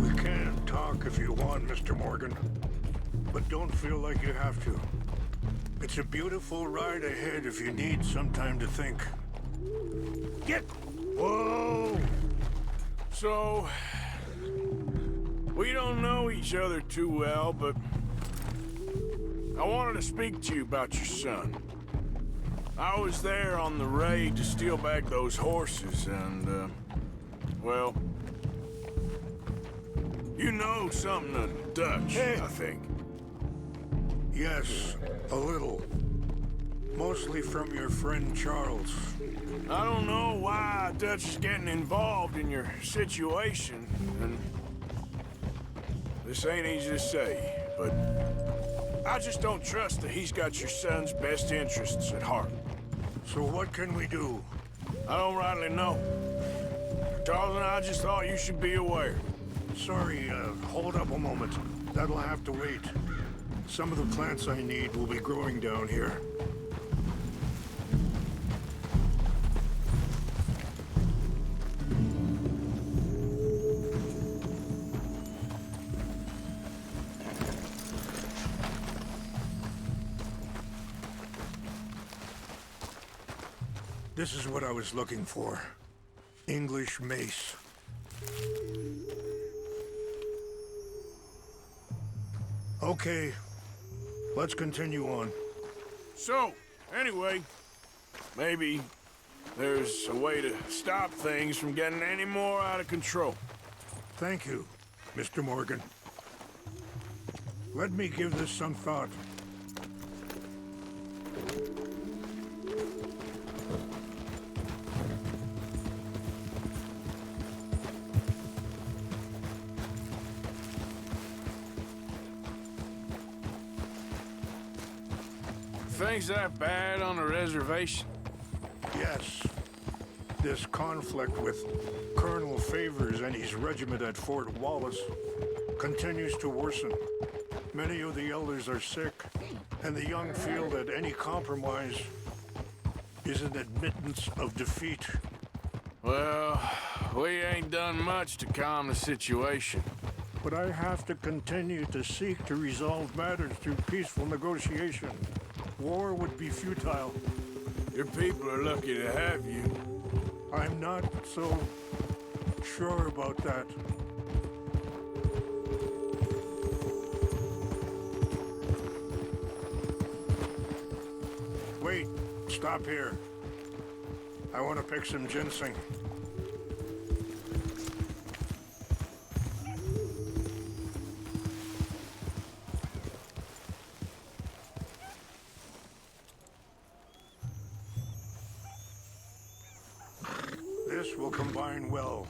We can talk if you want, Mr. Morgan. But don't feel like you have to. It's a beautiful ride ahead if you need some time to think. Get... Whoa! So... we don't know each other too well, but... I wanted to speak to you about your son. I was there on the raid to steal back those horses, and, well... you know something of Dutch, I think. Yes, a little. Mostly from your friend Charles. I don't know why Dutch is getting involved in your situation, and this ain't easy to say, but I just don't trust that he's got your son's best interests at heart. So what can we do? I don't rightly know. Charles and I just thought you should be aware. Sorry, hold up a moment. That'll have to wait. Some of the plants I need will be growing down here. This is what I was looking for. English mace. Okay, let's continue on. So, anyway, maybe there's a way to stop things from getting any more out of control. Thank you, Mr. Morgan. Let me give this some thought. Things that bad on the reservation? Yes. This conflict with Colonel Favors and his regiment at Fort Wallace continues to worsen. Many of the elders are sick, and the young feel that any compromise is an admittance of defeat. Well, we ain't done much to calm the situation. But I have to continue to seek to resolve matters through peaceful negotiation. War would be futile. Your people are lucky to have you. I'm not so sure about that. Wait, stop here. I want to pick some ginseng. This will combine well.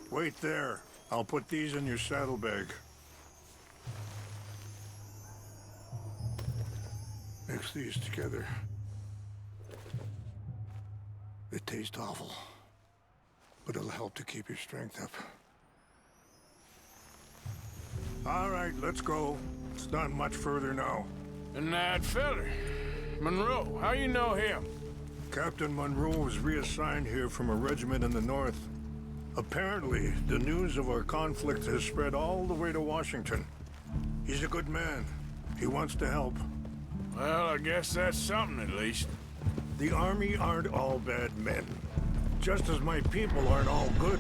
Wait there. I'll put these in your saddlebag. Mix these together. They taste awful, but it'll help to keep your strength up. All right, let's go. It's not much further now. And that feller, Monroe, how you know him? Captain Monroe was reassigned here from a regiment in the north. Apparently, the news of our conflict has spread all the way to Washington. He's a good man. He wants to help. Well, I guess that's something at least. The Army aren't all bad men. Just as my people aren't all good.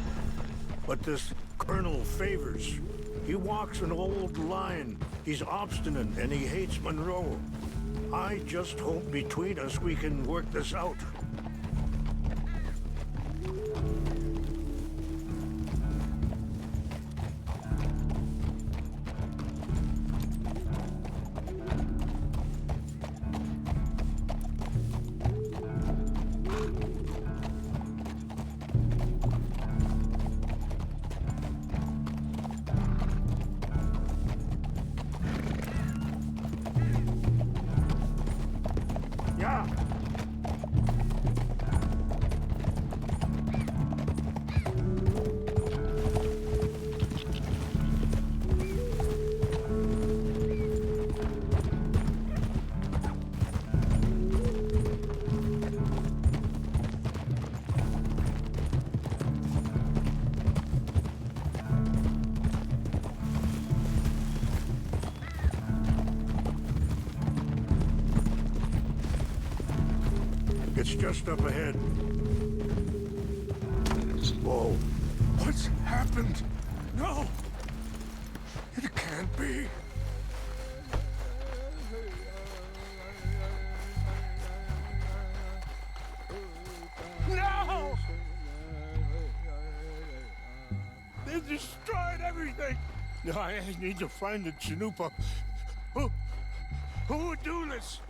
But this Colonel Favors, he walks an old line. He's obstinate and he hates Monroe. I just hope between us we can work this out. Yeah. It's just up ahead. Whoa. What's happened? No! It can't be. No! They destroyed everything! No, I need to find the Chanupa. Who would do this?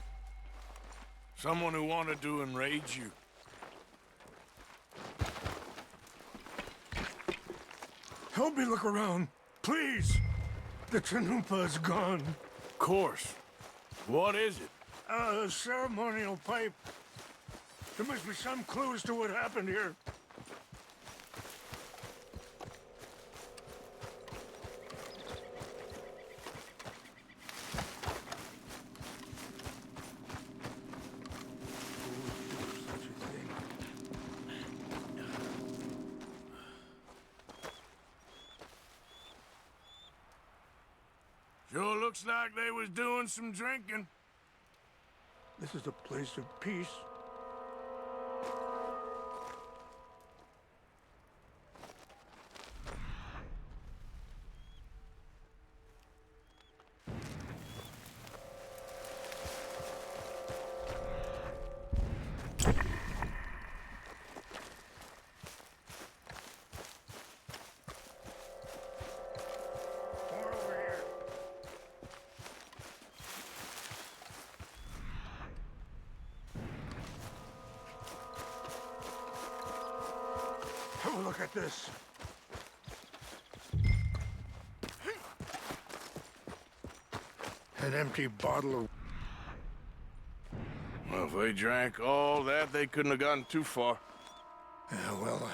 Someone who wanted to enrage you. Help me look around, please. The Chanupa is gone. Of course. What is it? A ceremonial pipe. There must be some clues to what happened here. Sure looks like they was doing some drinking. This is a place of peace. Have a look at this. An empty bottle of... Well, if they drank all that, they couldn't have gotten too far. Yeah, well,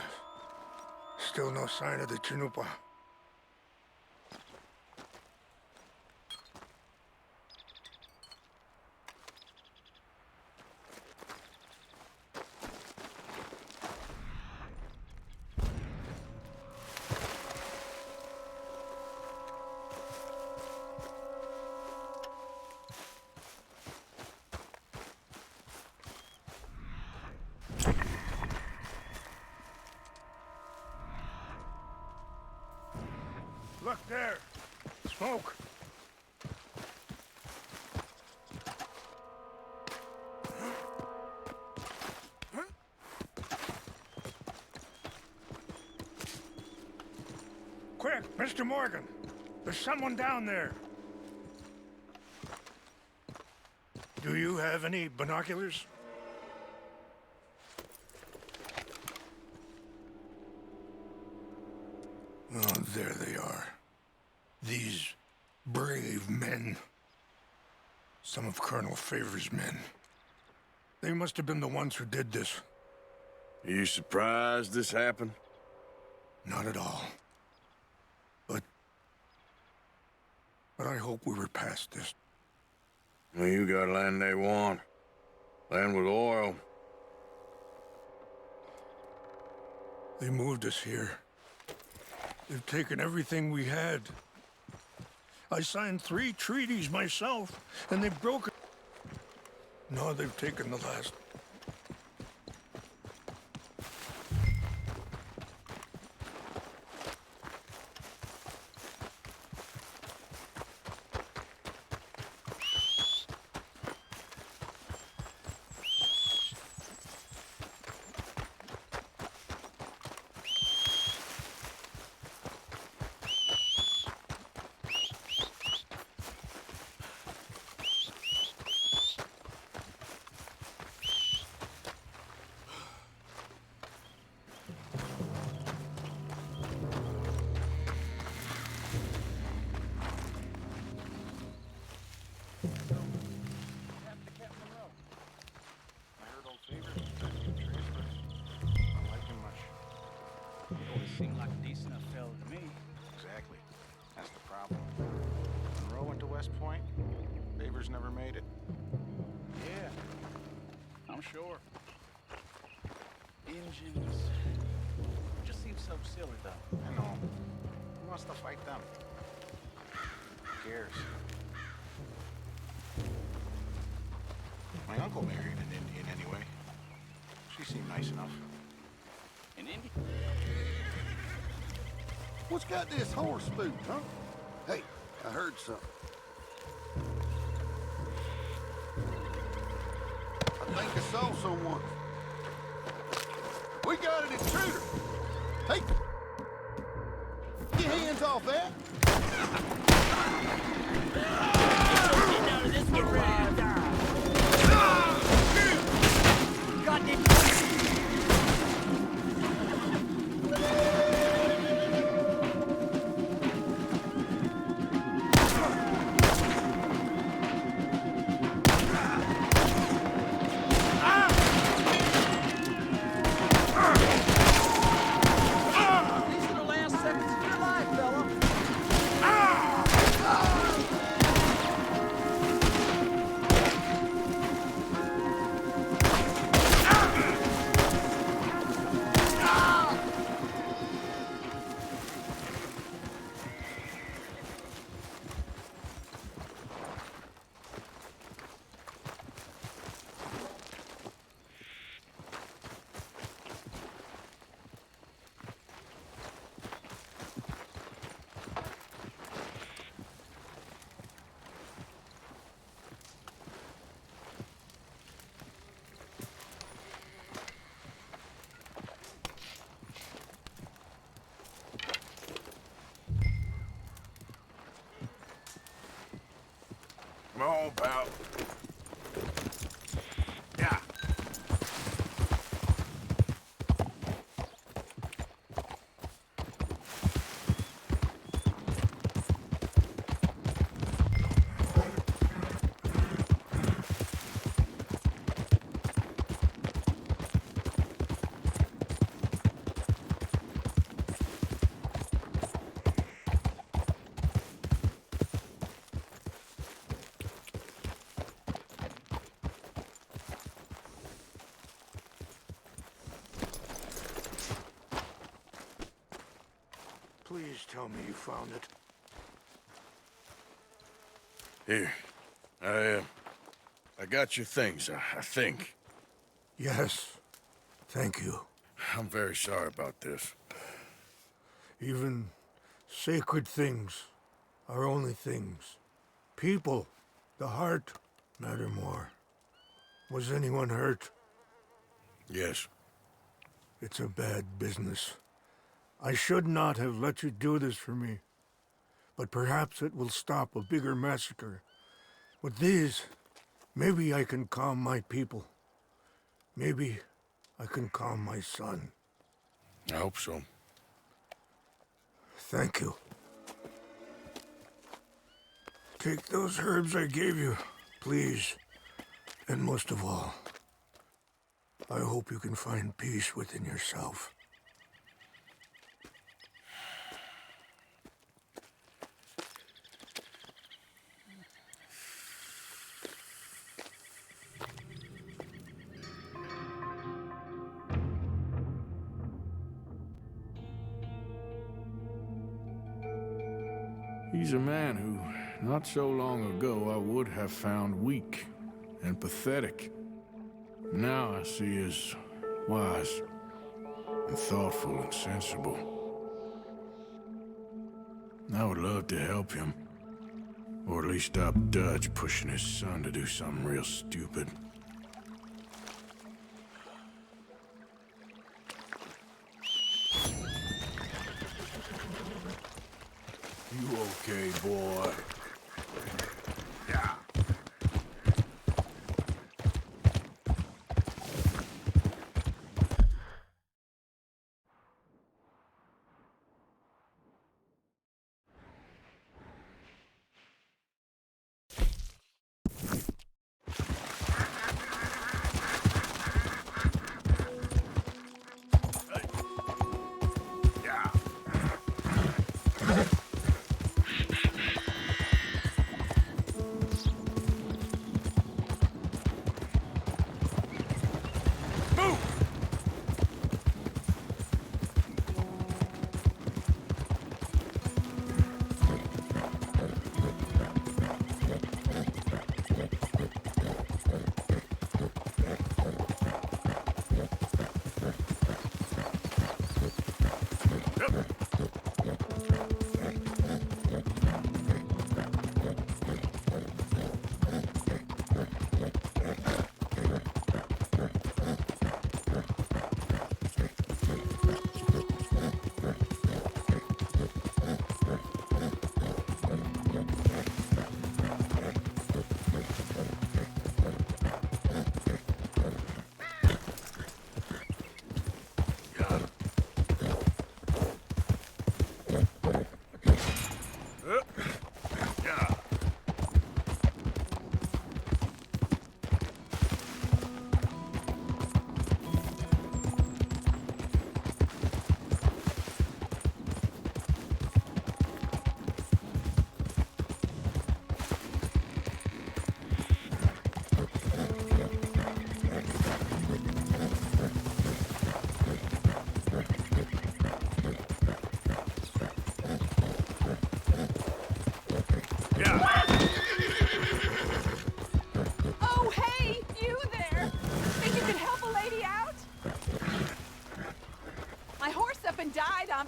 still no sign of the Chanupa. Look there! Smoke! Quick, Mr. Morgan! There's someone down there! Do you have any binoculars? Oh, there they are. These brave men. Some of Colonel Favor's men. They must have been the ones who did this. Are you surprised this happened? Not at all. But I hope we were past this. Well, you got land they want. Land with oil. They moved us here. They've taken everything we had. I signed 3 treaties myself, and they've broken... No, they've taken the last. Seemed like a decent enough fella to me. Exactly. That's the problem. Monroe went to West Point. Favors never made it. Yeah, I'm sure. Engines just seems so silly, though. I know. Who wants to fight them? Who cares? My uncle married an Indian anyway. She seemed nice enough. In Indy? What's got this horse spooked, huh? Hey, I heard something. I think I saw someone. We got an intruder. Hey! Get your hands off that! Get out of this one, ready to die. Goddamn. These are the last seconds of your life, fella. Come on, pal. Yeah. Please tell me you found it. Here. I got your things, I think. Yes. Thank you. I'm very sorry about this. Even sacred things are only things. People, the heart, matter more. Was anyone hurt? Yes. It's a bad business. I should not have let you do this for me. But perhaps it will stop a bigger massacre. With these, maybe I can calm my people. Maybe I can calm my son. I hope so. Thank you. Take those herbs I gave you, please. And most of all, I hope you can find peace within yourself. He's a man who, not so long ago, I would have found weak and pathetic. Now I see as wise and thoughtful and sensible. I would love to help him, or at least stop Dutch pushing his son to do something real stupid. You okay, boy? Yeah.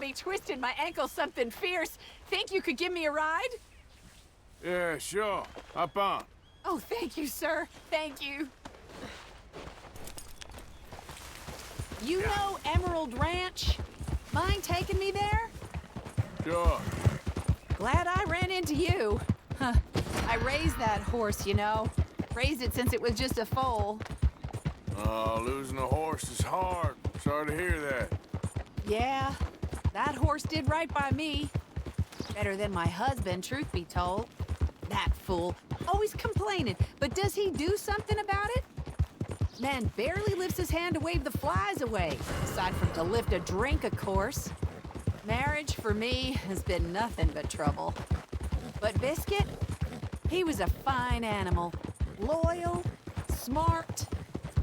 me twisted my ankle something fierce. Think you could give me a ride? Yeah, sure. Hop on. Oh, thank you, sir. Thank you. You know Emerald Ranch? Mind taking me there? Sure. Glad I ran into you. Huh. I raised that horse, you know. Raised it since it was just a foal. Losing a horse is hard. Sorry to hear that. Yeah, that horse did right by me. Better than my husband, truth be told. That fool, always complaining, but does he do something about it? Man barely lifts his hand to wave the flies away, aside from to lift a drink, of course. Marriage, for me, has been nothing but trouble. But Biscuit, he was a fine animal. Loyal, smart,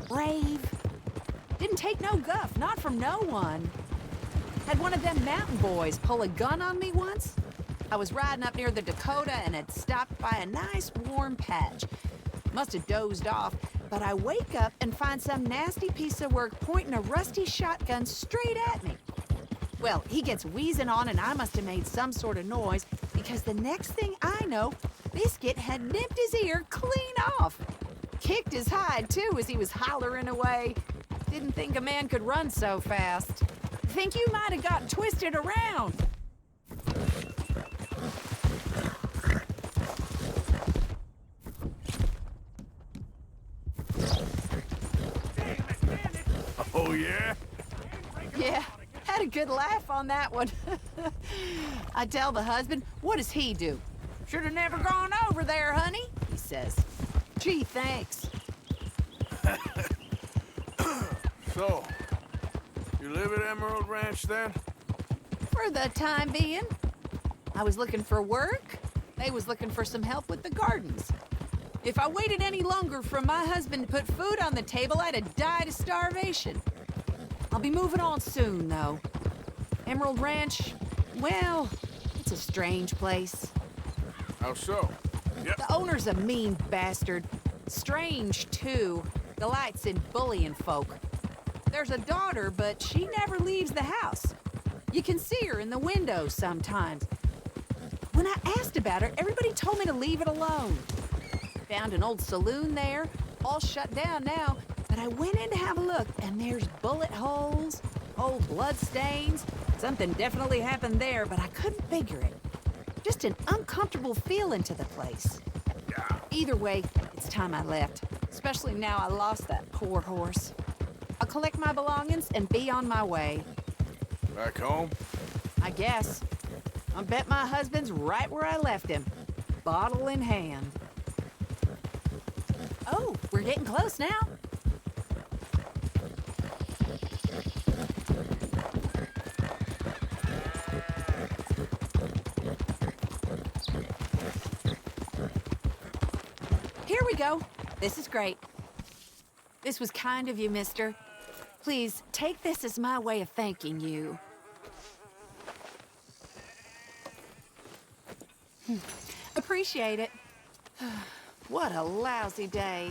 brave. Didn't take no guff, not from no one. Had one of them mountain boys pull a gun on me once. I was riding up near the Dakota and had stopped by a nice warm patch. Must have dozed off, but I wake up and find some nasty piece of work pointing a rusty shotgun straight at me. Well, he gets wheezing on and I must have made some sort of noise because the next thing I know, Biscuit had nipped his ear clean off. Kicked his hide, too, as he was hollering away. Didn't think a man could run so fast. Think you might have gotten twisted around. Oh, yeah? Yeah, had a good laugh on that one. I tell the husband, what does he do? Should have never gone over there, honey, he says. Gee, thanks. So, you live at Emerald Ranch then? For the time being. I was looking for work. They was looking for some help with the gardens. If I waited any longer for my husband to put food on the table, I'd have died of starvation. I'll be moving on soon, though. Emerald Ranch, well, it's a strange place. How so? Yep. The owner's a mean bastard. Strange, too. Delights in bullying folk. There's a daughter, but she never leaves the house. You can see her in the windows sometimes. When I asked about her, everybody told me to leave it alone. Found an old saloon there, all shut down now, but I went in to have a look, and there's bullet holes, old blood stains. Something definitely happened there, but I couldn't figure it. Just an uncomfortable feeling to the place. Either way, it's time I left, especially now I lost that poor horse. I'll collect my belongings and be on my way. Back home? I guess. I bet my husband's right where I left him, bottle in hand. Oh, we're getting close now. Here we go. This is great. This was kind of you, mister. Please, take this as my way of thanking you. Appreciate it. What a lousy day.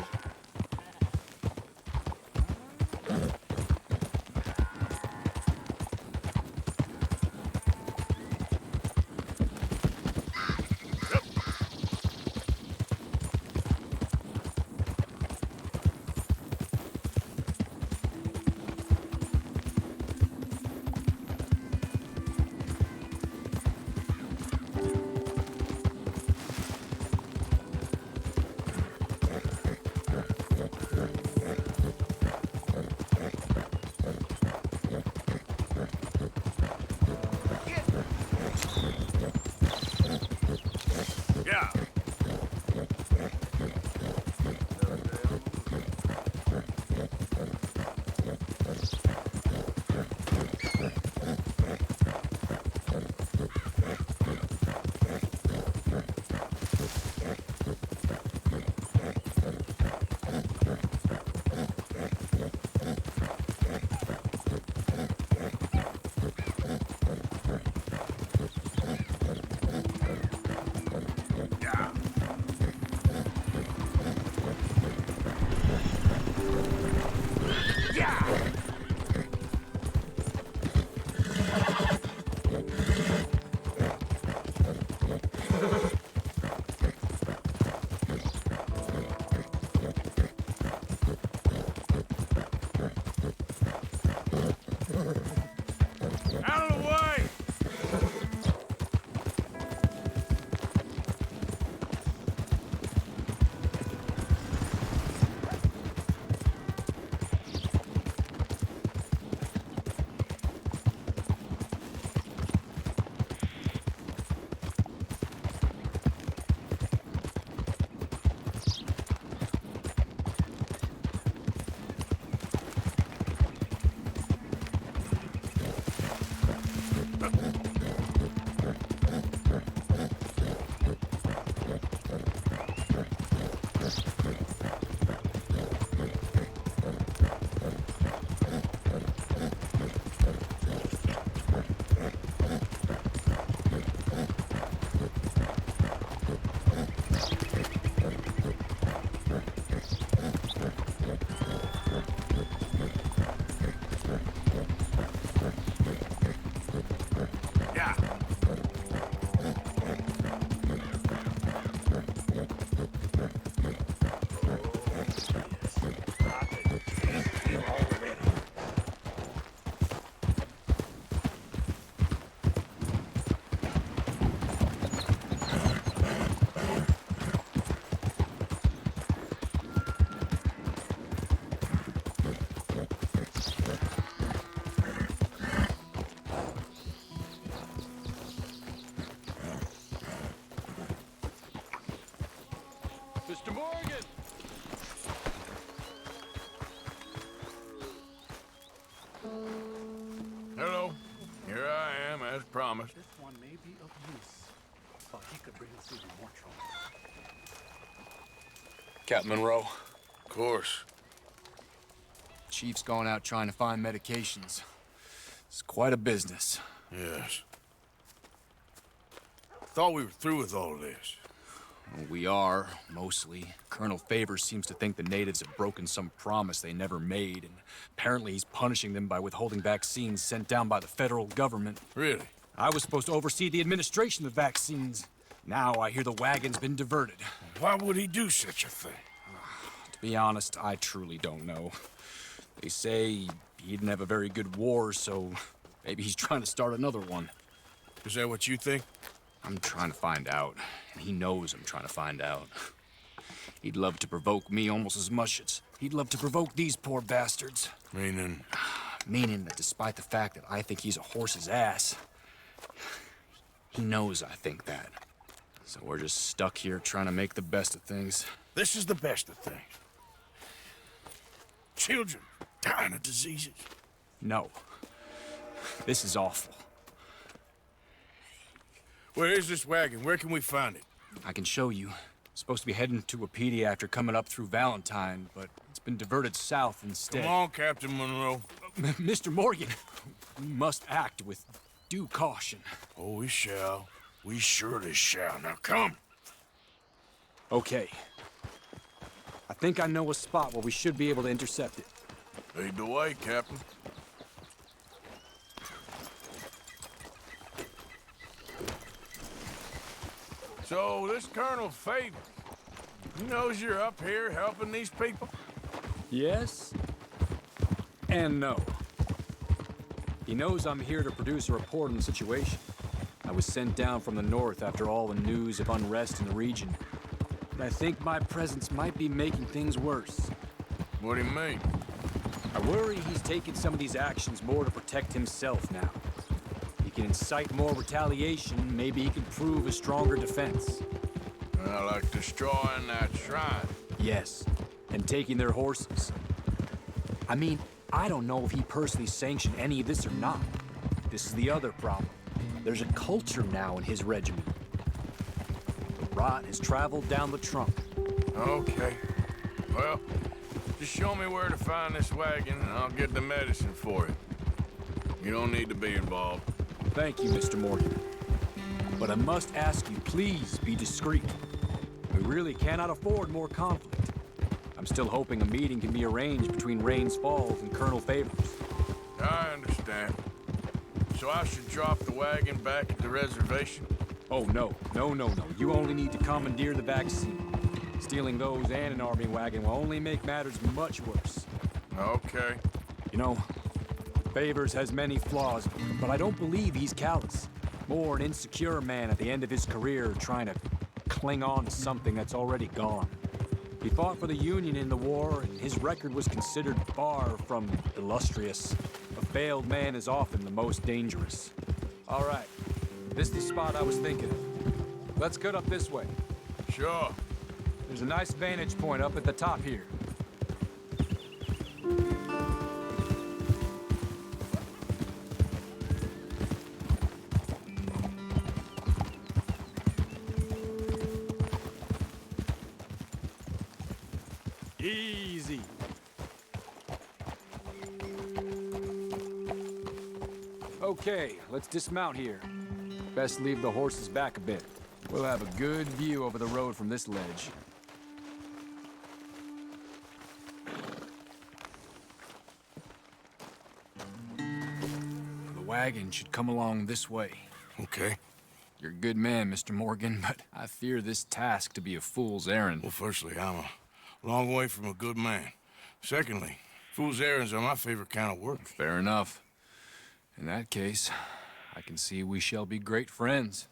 promise. This one may be of use, but he could bring us even more trouble. Captain Monroe. Of course. Chief's gone out trying to find medications. It's quite a business. Yes. Thought we were through with all this. Well, we are, mostly. Colonel Favors seems to think the natives have broken some promise they never made, and apparently he's punishing them by withholding vaccines sent down by the federal government. Really? I was supposed to oversee the administration of vaccines. Now I hear the wagon's been diverted. Why would he do such a thing? To be honest, I truly don't know. They say he didn't have a very good war, so maybe he's trying to start another one. Is that what you think? I'm trying to find out, and he knows I'm trying to find out. He'd love to provoke me almost as much as he'd love to provoke these poor bastards. Meaning? Meaning that despite the fact that I think he's a horse's ass, he knows I think that. So we're just stuck here trying to make the best of things. This is the best of things. Children dying of diseases. No. This is awful. Where is this wagon? Where can we find it? I can show you. Supposed to be heading to Wapiti after coming up through Valentine, but it's been diverted south instead. Come on, Captain Monroe. Mr. Morgan, we must act with due caution. Oh, we shall. We surely shall. Now come. Okay. I think I know a spot where we should be able to intercept it. Lead the way, Captain. So, this Colonel Favors, he knows you're up here helping these people? Yes and no. He knows I'm here to produce a report on the situation. I was sent down from the north after all the news of unrest in the region. But I think my presence might be making things worse. What do you mean? I worry he's taking some of these actions more to protect himself now. He can incite more retaliation, maybe he can prove a stronger defense. Like destroying that shrine. Yes, and taking their horses. I mean, I don't know if he personally sanctioned any of this or not. This is the other problem. There's a culture now in his regiment. The rot has traveled down the trunk. Okay. Well, just show me where to find this wagon and I'll get the medicine for it. You don't need to be involved. Thank you, Mr. Morgan. But I must ask you, please be discreet. We really cannot afford more conflict. I'm still hoping a meeting can be arranged between Rains Falls and Colonel Favors. I understand. So I should drop the wagon back at the reservation? Oh, no. No. You only need to commandeer the vaccine. Stealing those and an army wagon will only make matters much worse. Okay. You know, Favors has many flaws, but I don't believe he's callous. More an insecure man at the end of his career trying to cling on to something that's already gone. He fought for the Union in the war, and his record was considered far from illustrious. A failed man is often the most dangerous. All right, this is the spot I was thinking of. Let's cut up this way. Sure. There's a nice vantage point up at the top here. Easy. Okay, let's dismount here. Best leave the horses back a bit. We'll have a good view over the road from this ledge. The wagon should come along this way. Okay. You're a good man, Mr. Morgan, but I fear this task to be a fool's errand. Well, firstly, I'm a long way from a good man. Secondly, fool's errands are my favorite kind of work. Fair enough. In that case, I can see we shall be great friends.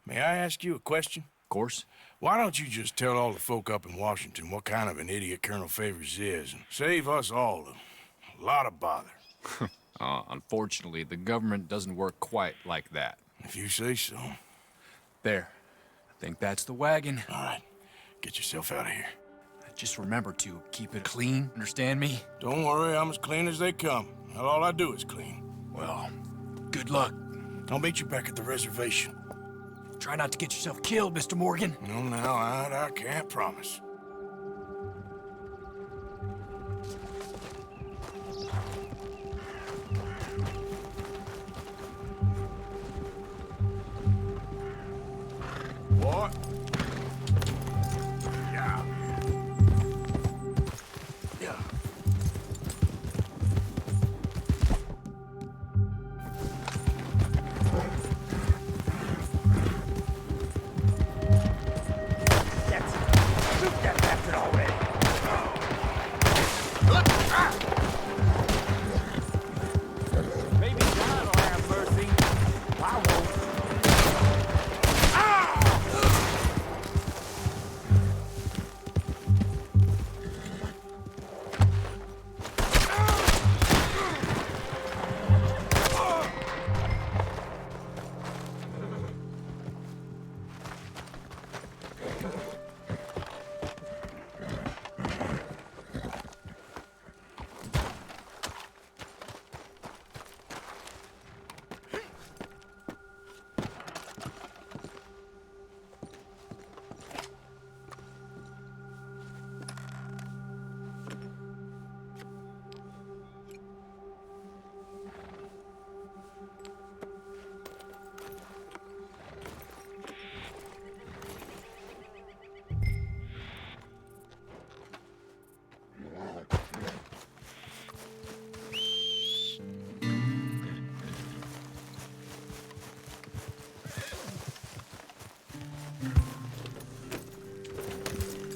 May I ask you a question? Of course. Why don't you just tell all the folk up in Washington what kind of an idiot Colonel Favors is and save us all a lot of bother? Unfortunately, the government doesn't work quite like that. If you say so. There. I think that's the wagon. All right. Get yourself out of here. Just remember to keep it clean, understand me? Don't worry, I'm as clean as they come. All I do is clean. Well, good luck. I'll meet you back at the reservation. Try not to get yourself killed, Mr. Morgan. No, now, I can't promise. What? Yeah. Yeah. Shoot that bastard already! Maybe God will have mercy. I won't.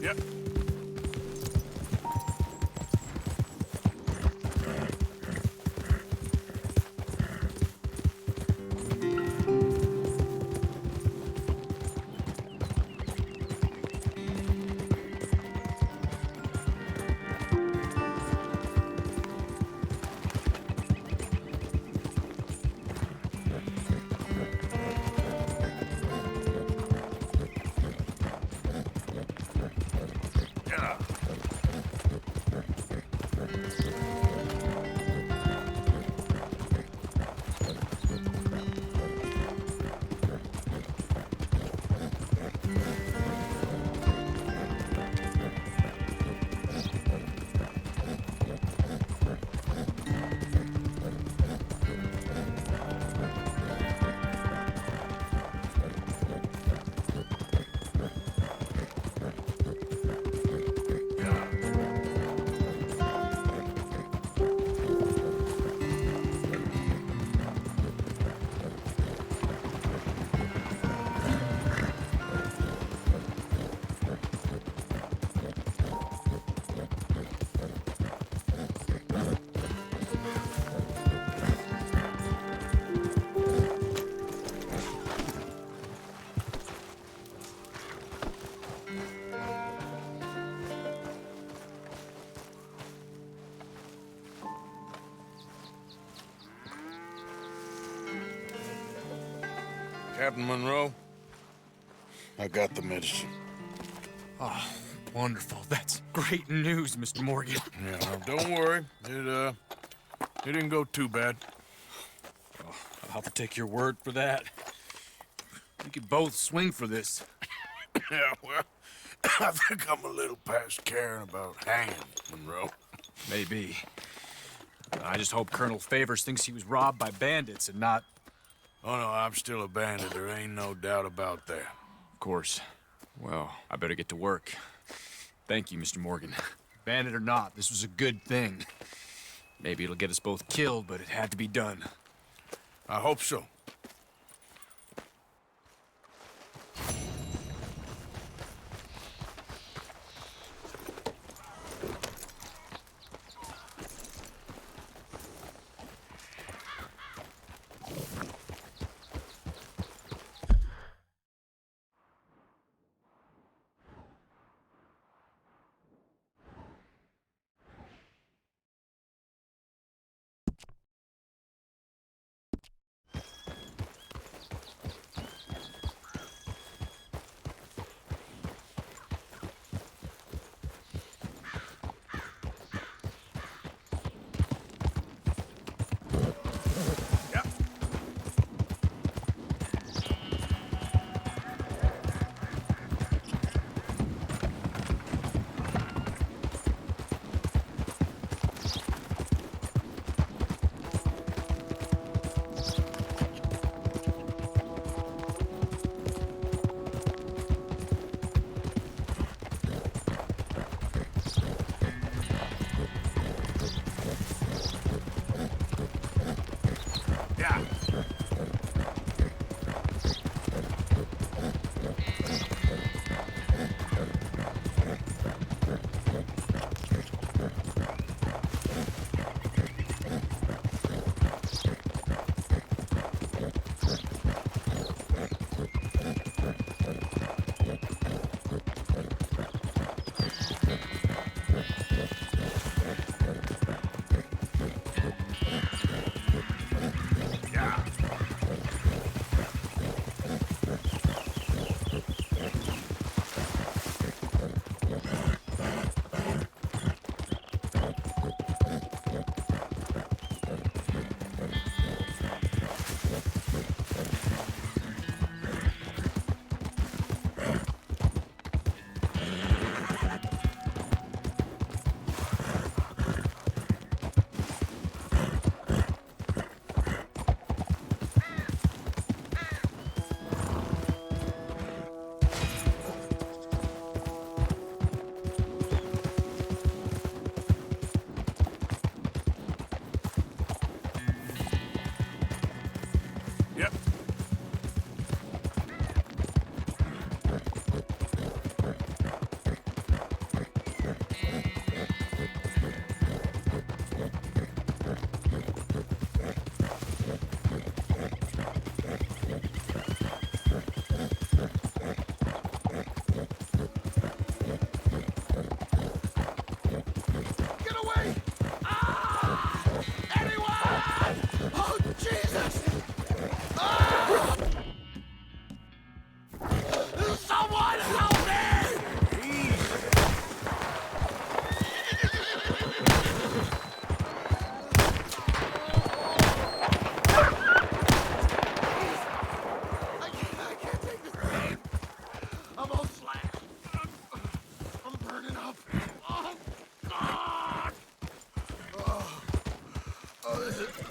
Yep. Captain Monroe, I got the medicine. Oh, wonderful. That's great news, Mr. Morgan. Yeah, well, don't worry. It didn't go too bad. Oh, I'll have to take your word for that. We could both swing for this. Yeah, well, I think I'm a little past caring about hanging, Monroe. Maybe. I just hope Colonel Favors thinks he was robbed by bandits and not... Oh, no, I'm still a bandit. There ain't no doubt about that. Of course. Well, I better get to work. Thank you, Mr. Morgan. Bandit or not, this was a good thing. Maybe it'll get us both killed, but it had to be done. I hope so.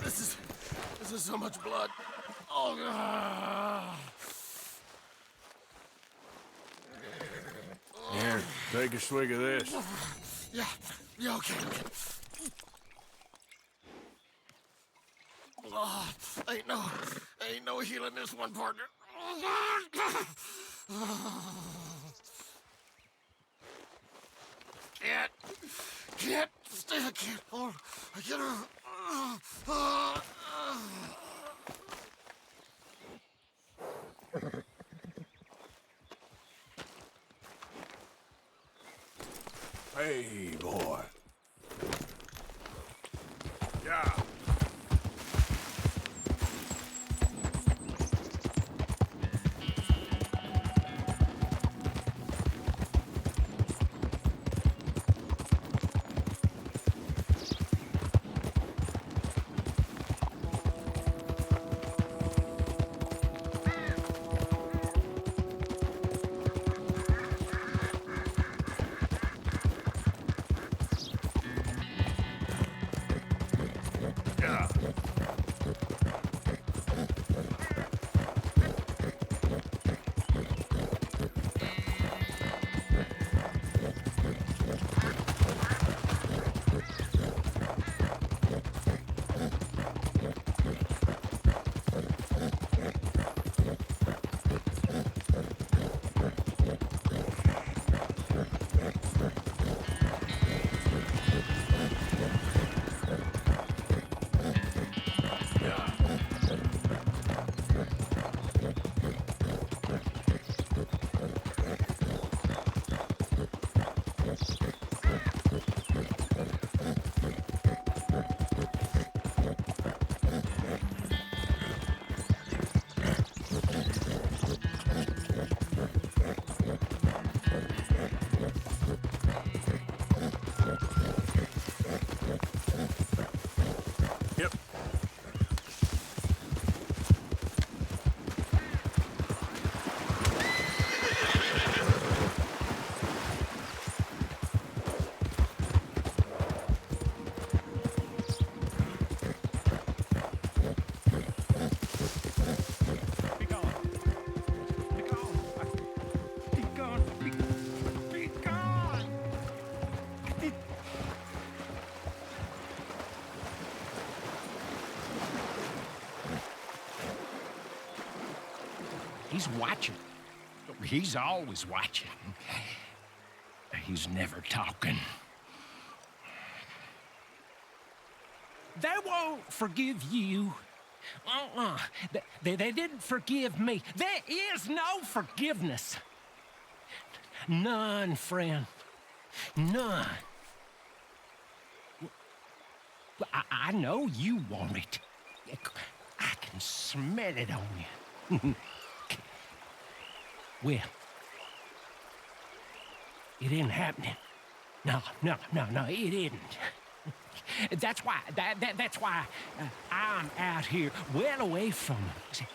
This is so much blood. Oh, God. Here, take a swig of this. Yeah, okay. Oh, ain't no healing this one, partner. Can't, stay, I can't, hold, I can't, Hey, boy. Yeah. He's watching. He's always watching. He's never talking. They won't forgive you. They didn't forgive me. There is no forgiveness. None, friend. None. I know you want it. I can smell it on you. Well, it isn't happening. No, it isn't. That's why, that's why I'm out here, well away from them.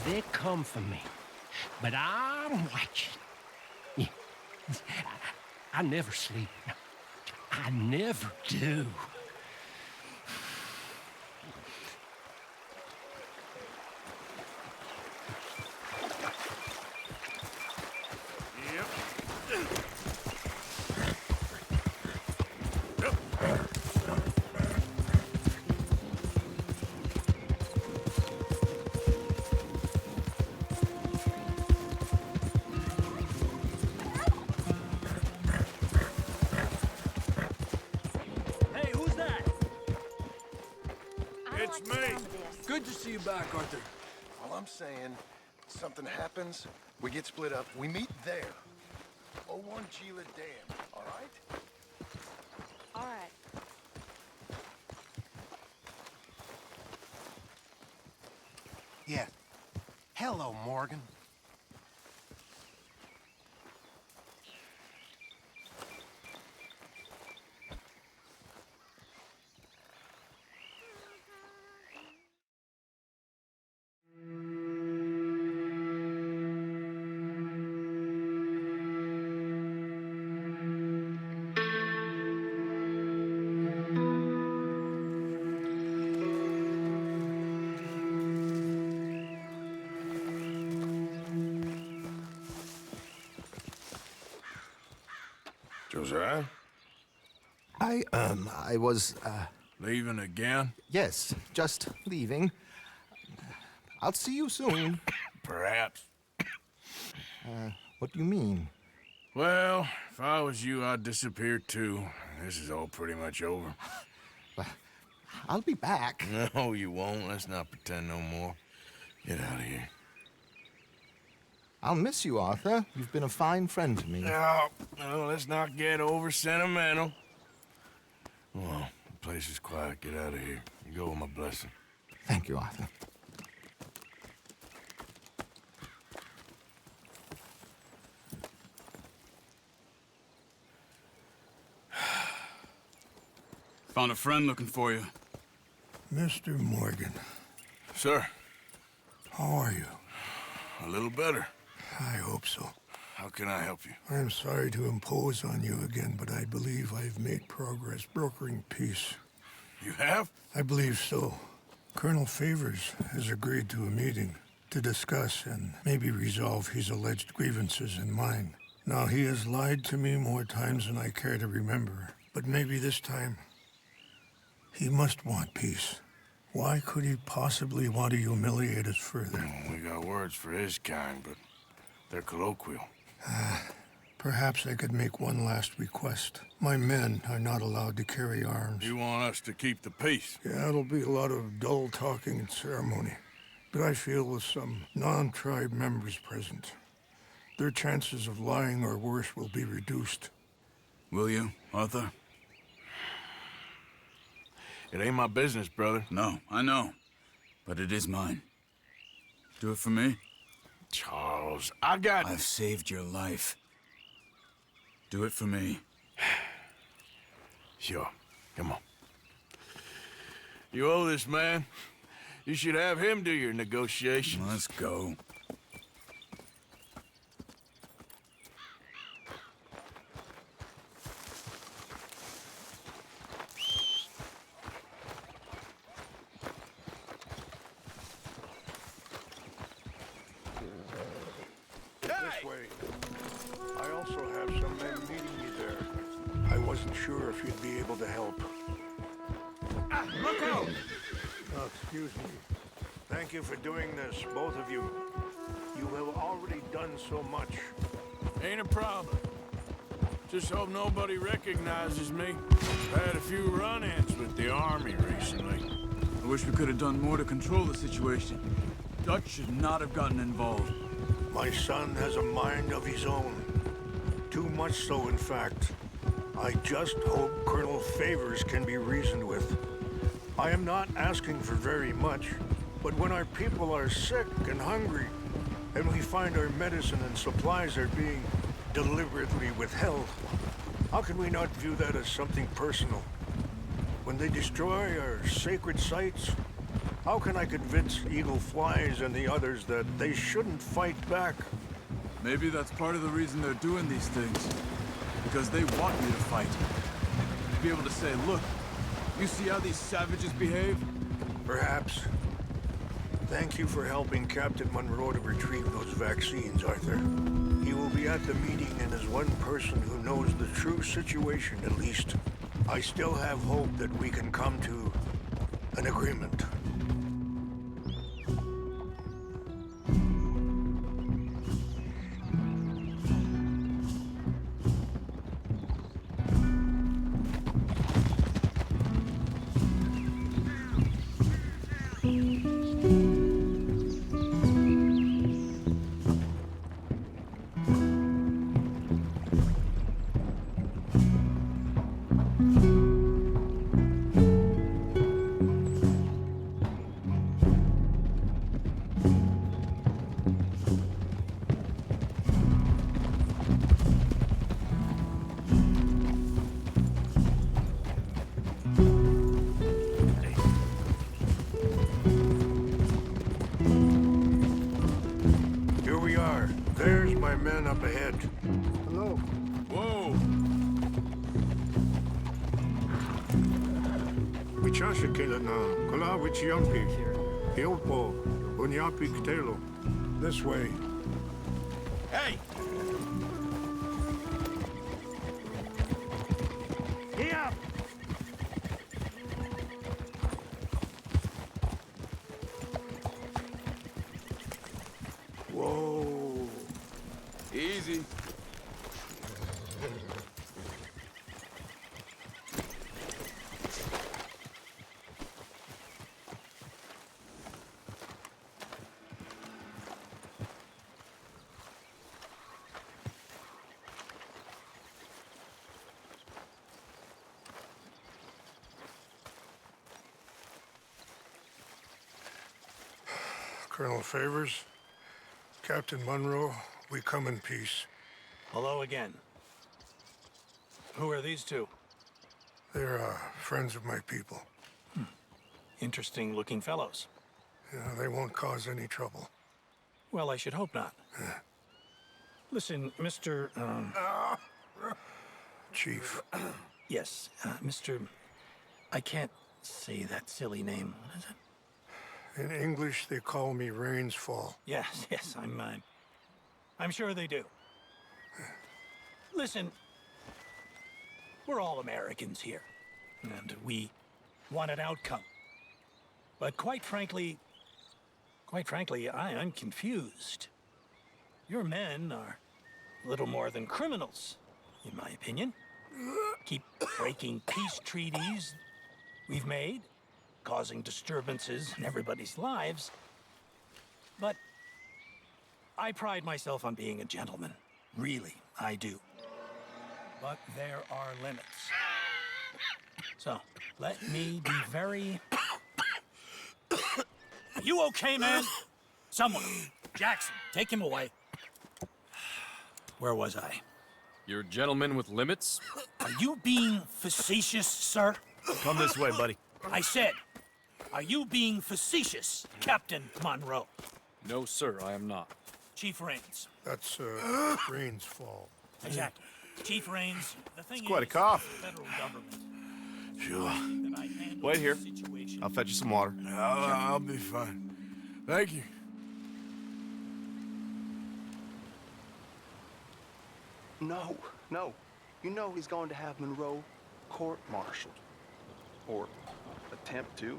They come for me, but I'm watching. Yeah. I never sleep. I never do. It's me. Good to see you back, Arthur. All I'm saying, something happens, we get split up, we meet there. 01 Gila Dam, all right? All right. Yeah. Hello, Morgan. Those, huh? I was, Leaving again? Yes, just leaving. I'll see you soon. Perhaps. What do you mean? Well, if I was you, I'd disappear too. This is all pretty much over. I'll be back. No, you won't. Let's not pretend no more. Get out of here. I'll miss you, Arthur. You've been a fine friend to me. No, let's not get over sentimental. Well, the place is quiet. Get out of here. You go with my blessing. Thank you, Arthur. Found a friend looking for you. Mr. Morgan. Sir. How are you? A little better. I hope so. How can I help you? I'm sorry to impose on you again, but I believe I've made progress brokering peace. You have? I believe so. Colonel Favors has agreed to a meeting to discuss and maybe resolve his alleged grievances and mine. Now, he has lied to me more times than I care to remember, but maybe this time he must want peace. Why could he possibly want to humiliate us further? We got words for his kind, but they're colloquial. Perhaps I could make one last request. My men are not allowed to carry arms. You want us to keep the peace? Yeah, it'll be a lot of dull talking and ceremony. But I feel with some non-tribe members present, their chances of lying or worse will be reduced. Will you, Arthur? It ain't my business, brother. No, I know. But it is mine. Do it for me? Charles, I've saved your life. Do it for me. Sure. Come on. You owe this man. You should have him do your negotiations. Let's go. This way. I also have some men meeting me there. I wasn't sure if you'd be able to help. Look out! Oh, excuse me. Thank you for doing this, both of you. You have already done so much. Ain't a problem. Just hope nobody recognizes me. I've had a few run-ins with the army recently. I wish we could have done more to control the situation. Dutch should not have gotten involved. My son has a mind of his own. Too much so, in fact. I just hope Colonel Favors can be reasoned with. I am not asking for very much, but when our people are sick and hungry, and we find our medicine and supplies are being deliberately withheld, how can we not view that as something personal? When they destroy our sacred sites, how can I convince Eagle Flies and the others that they shouldn't fight back? Maybe that's part of the reason they're doing these things. Because they want you to fight. To be able to say, look, you see how these savages behave? Perhaps. Thank you for helping Captain Monroe to retrieve those vaccines, Arthur. He will be at the meeting and is one person who knows the true situation, at least. I still have hope that we can come to an agreement. Here we are. There's my men up ahead. Hello. Whoa! Wichasha Kelana, Kola Wichiampi, Hiopo, Bunyapi Ktelo. This way. Hey! Colonel Favors, Captain Monroe, we come in peace. Hello again. Who are these two? They're friends of my people. Interesting looking fellows. Yeah, they won't cause any trouble. Well, I should hope not. Listen, Mr. Chief. Yes, Mr. I can't say that silly name. What is it? In English, they call me Rainsfall. Yes, yes, I'm sure they do. Listen, we're all Americans here, and we want an outcome. But quite frankly, I'm confused. Your men are little more than criminals, in my opinion. Keep breaking peace treaties we've made, causing disturbances in everybody's lives. But I pride myself on being a gentleman. Really, I do. But there are limits. So, let me be very... Are you okay, man? Someone. Jackson, take him away. Where was I? You're a gentleman with limits? Are you being facetious, sir? Come this way, buddy. I said, are you being facetious, Captain Monroe? No, sir, I am not. Chief Rains. That's, Rains' fault. Exactly. Chief Rains, the thing It's quite a is, cough. the federal government. Sure. that I handle Wait here. the situation. I'll fetch you some water. I'll be fine. Thank you. No, no. You know he's going to have Monroe court-martialed. Or attempt to.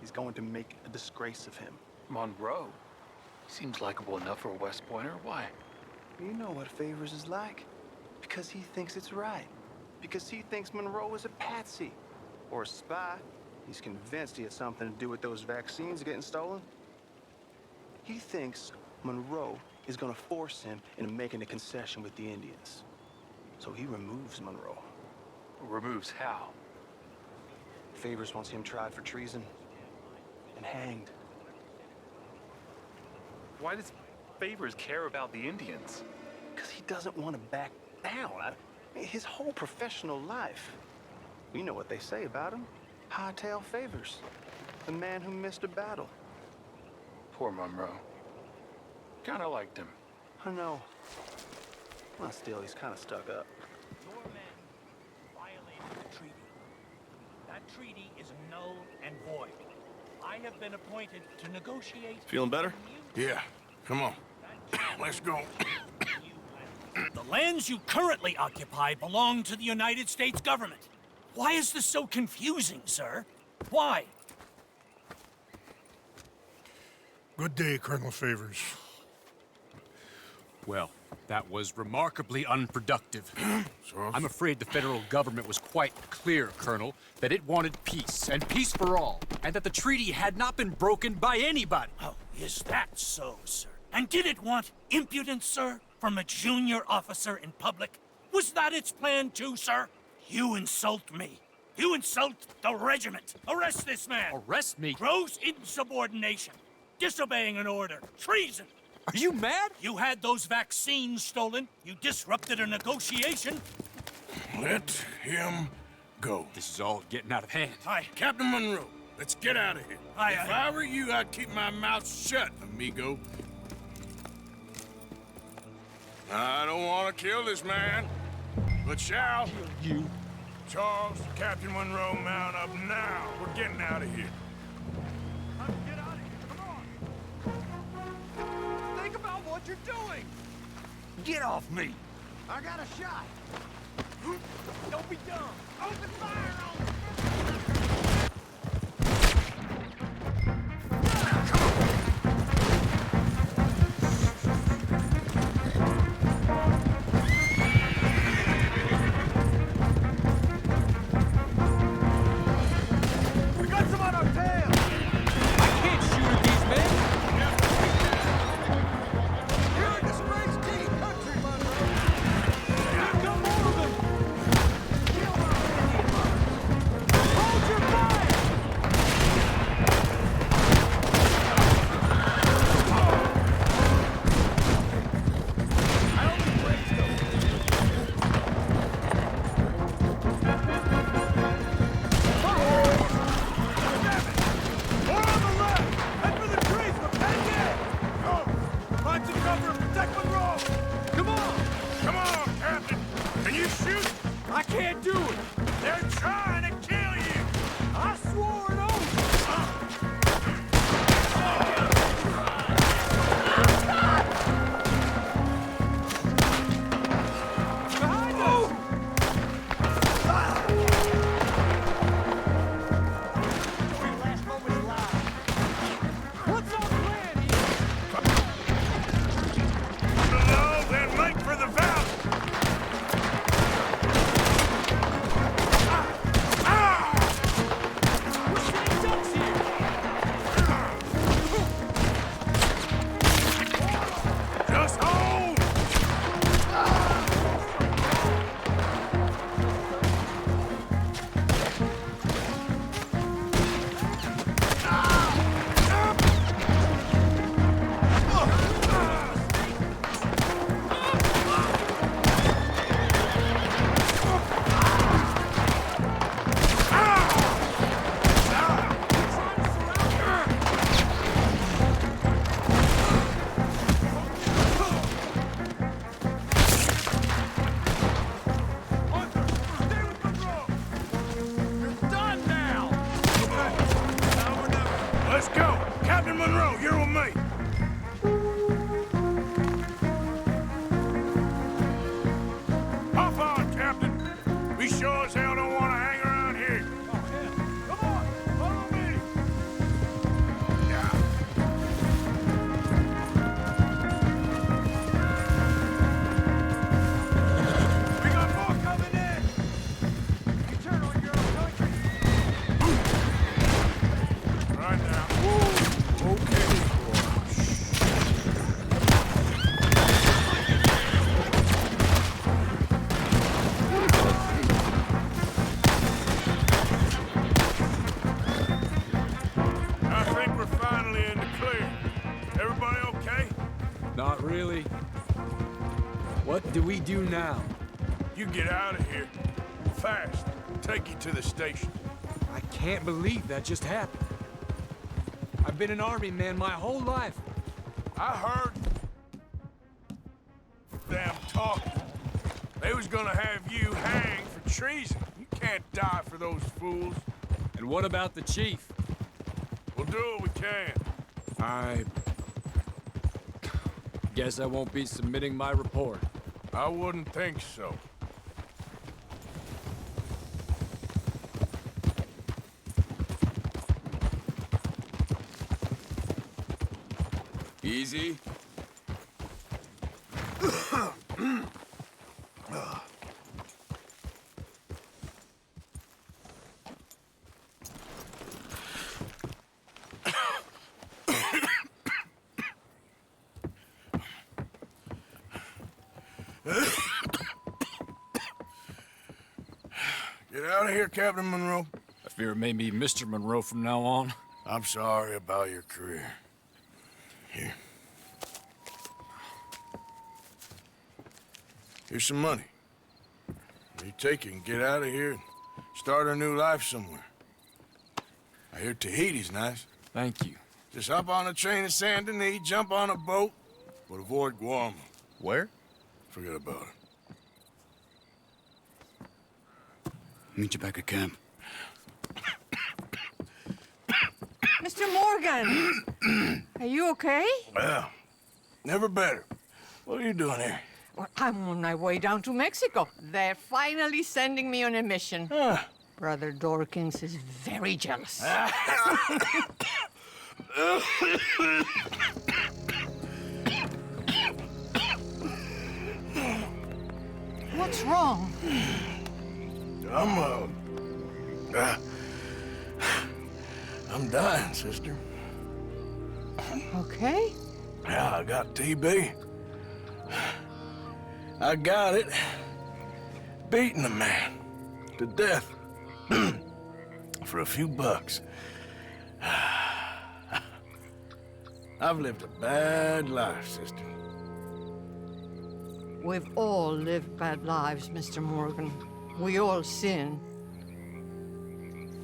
He's going to make a disgrace of him. Monroe? Seems likable enough for a West Pointer. Why? You know what Favors is like. Because he thinks it's right. Because he thinks Monroe is a patsy. Or a spy. He's convinced he had something to do with those vaccines getting stolen. He thinks Monroe is gonna force him into making a concession with the Indians. So he removes Monroe. Removes how? Favors wants him tried for treason and hanged. Why does Favors care about the Indians? Because he doesn't want to back down. His whole professional life. You know what they say about him. Hightail Favors. The man who missed a battle. Poor Monroe. Kinda liked him. I know. Well, still, he's kind of stuck up. Your men violated the treaty. That treaty is null and void. I have been appointed to negotiate... Feeling better? Yeah, come on. Let's go. The lands you currently occupy belong to the United States government. Why is this so confusing, sir? Why? Good day, Colonel Favors. Well, that was remarkably unproductive. I'm afraid the federal government was quite clear, Colonel, that it wanted peace, and peace for all, and that the treaty had not been broken by anybody. Oh, is that so, sir? And did it want impudence, sir, from a junior officer in public? Was that its plan too, sir? You insult me. You insult the regiment. Arrest this man. Arrest me? Gross insubordination. Disobeying an order. Treason. Are you mad? You had those vaccines stolen. You disrupted a negotiation. Let him go. This is all getting out of hand. Aye. Captain Monroe, let's get out of here. Aye, if I were you, I'd keep my mouth shut, amigo. I don't want to kill this man, but shall you? Charles, Captain Monroe, mount up now. We're getting out of here. Get out of here. Come on. Think about what you're doing. Get off me! I got a shot. Don't be dumb. Open fire on them. We got some on our tail! I can't shoot at these men! You're a disgrace to your country, Monroe. Here come more of them. we do now? You get out of here. Fast. Take you to the station. I can't believe that just happened. I've been an army man my whole life. I heard them talking. They was gonna have you hanged for treason. You can't die for those fools. And what about the chief? We'll do what we can. I guess I won't be submitting my report. I wouldn't think so. Easy. Get out of here, Captain Monroe. I fear it may be Mr. Monroe from now on. I'm sorry about your career. Here. Here's some money. You take it and get out of here and start a new life somewhere. I hear Tahiti's nice. Thank you. Just hop on a train to Saint Denis, jump on a boat, but avoid Guam. Where? Forget about it. Meet you back at camp. Mr. Morgan! Are you okay? Well, never better. What are you doing here? Well, I'm on my way down to Mexico. They're finally sending me on a mission. Brother Dorkins is very jealous. What's wrong? I'm dying, sister. Okay. Yeah, I got TB. I got it. Beating a man to death for a few bucks. I've lived a bad life, sister. We've all lived bad lives, Mr. Morgan. We all sin.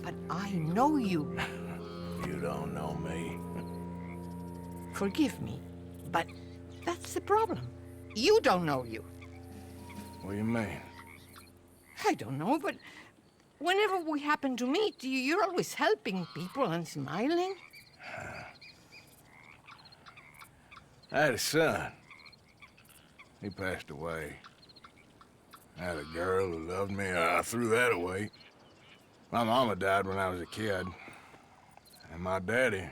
But I know you. You don't know me. Forgive me, but that's the problem. You don't know you. What do you mean? I don't know, but whenever we happen to meet, you're always helping people and smiling. I had a son. He passed away. I had a girl who loved me. I threw that away. My mama died when I was a kid. And my daddy,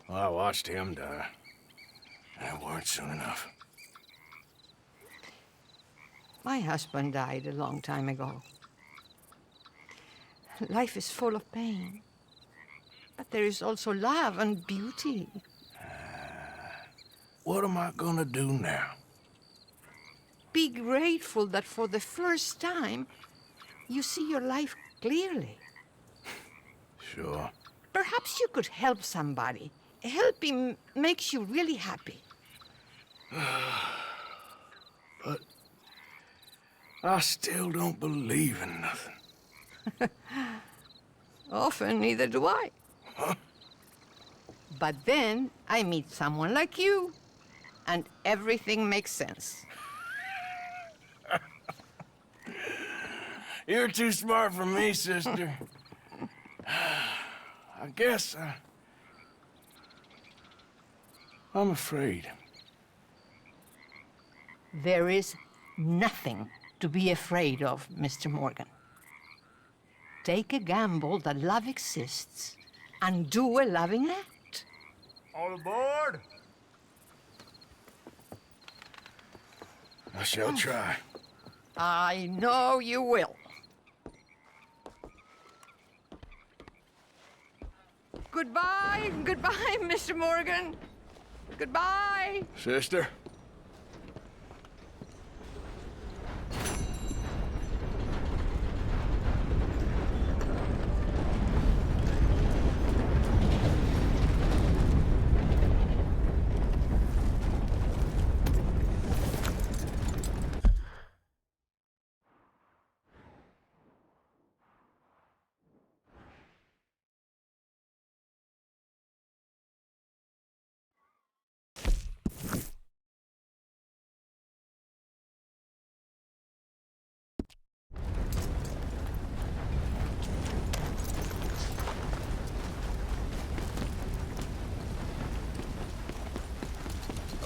well, I watched him die. And it weren't soon enough. My husband died a long time ago. Life is full of pain. But there is also love and beauty. What am I gonna do now? Be grateful that for the first time, you see your life clearly. Sure. Perhaps you could help somebody. Helping makes you really happy. But I still don't believe in nothing. Often, neither do I. Huh? But then I meet someone like you, and everything makes sense. You're too smart for me, sister. I guess I'm afraid. There is nothing to be afraid of, Mr. Morgan. Take a gamble that love exists and do a loving act. All aboard! I shall try. I know you will. Goodbye, goodbye, Mr. Morgan. Goodbye. Sister?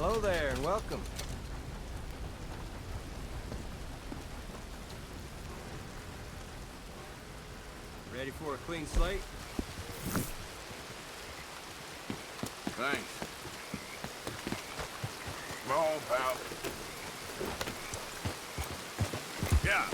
Hello there, and welcome. Ready for a clean slate? Thanks. Come on, pal. Yeah.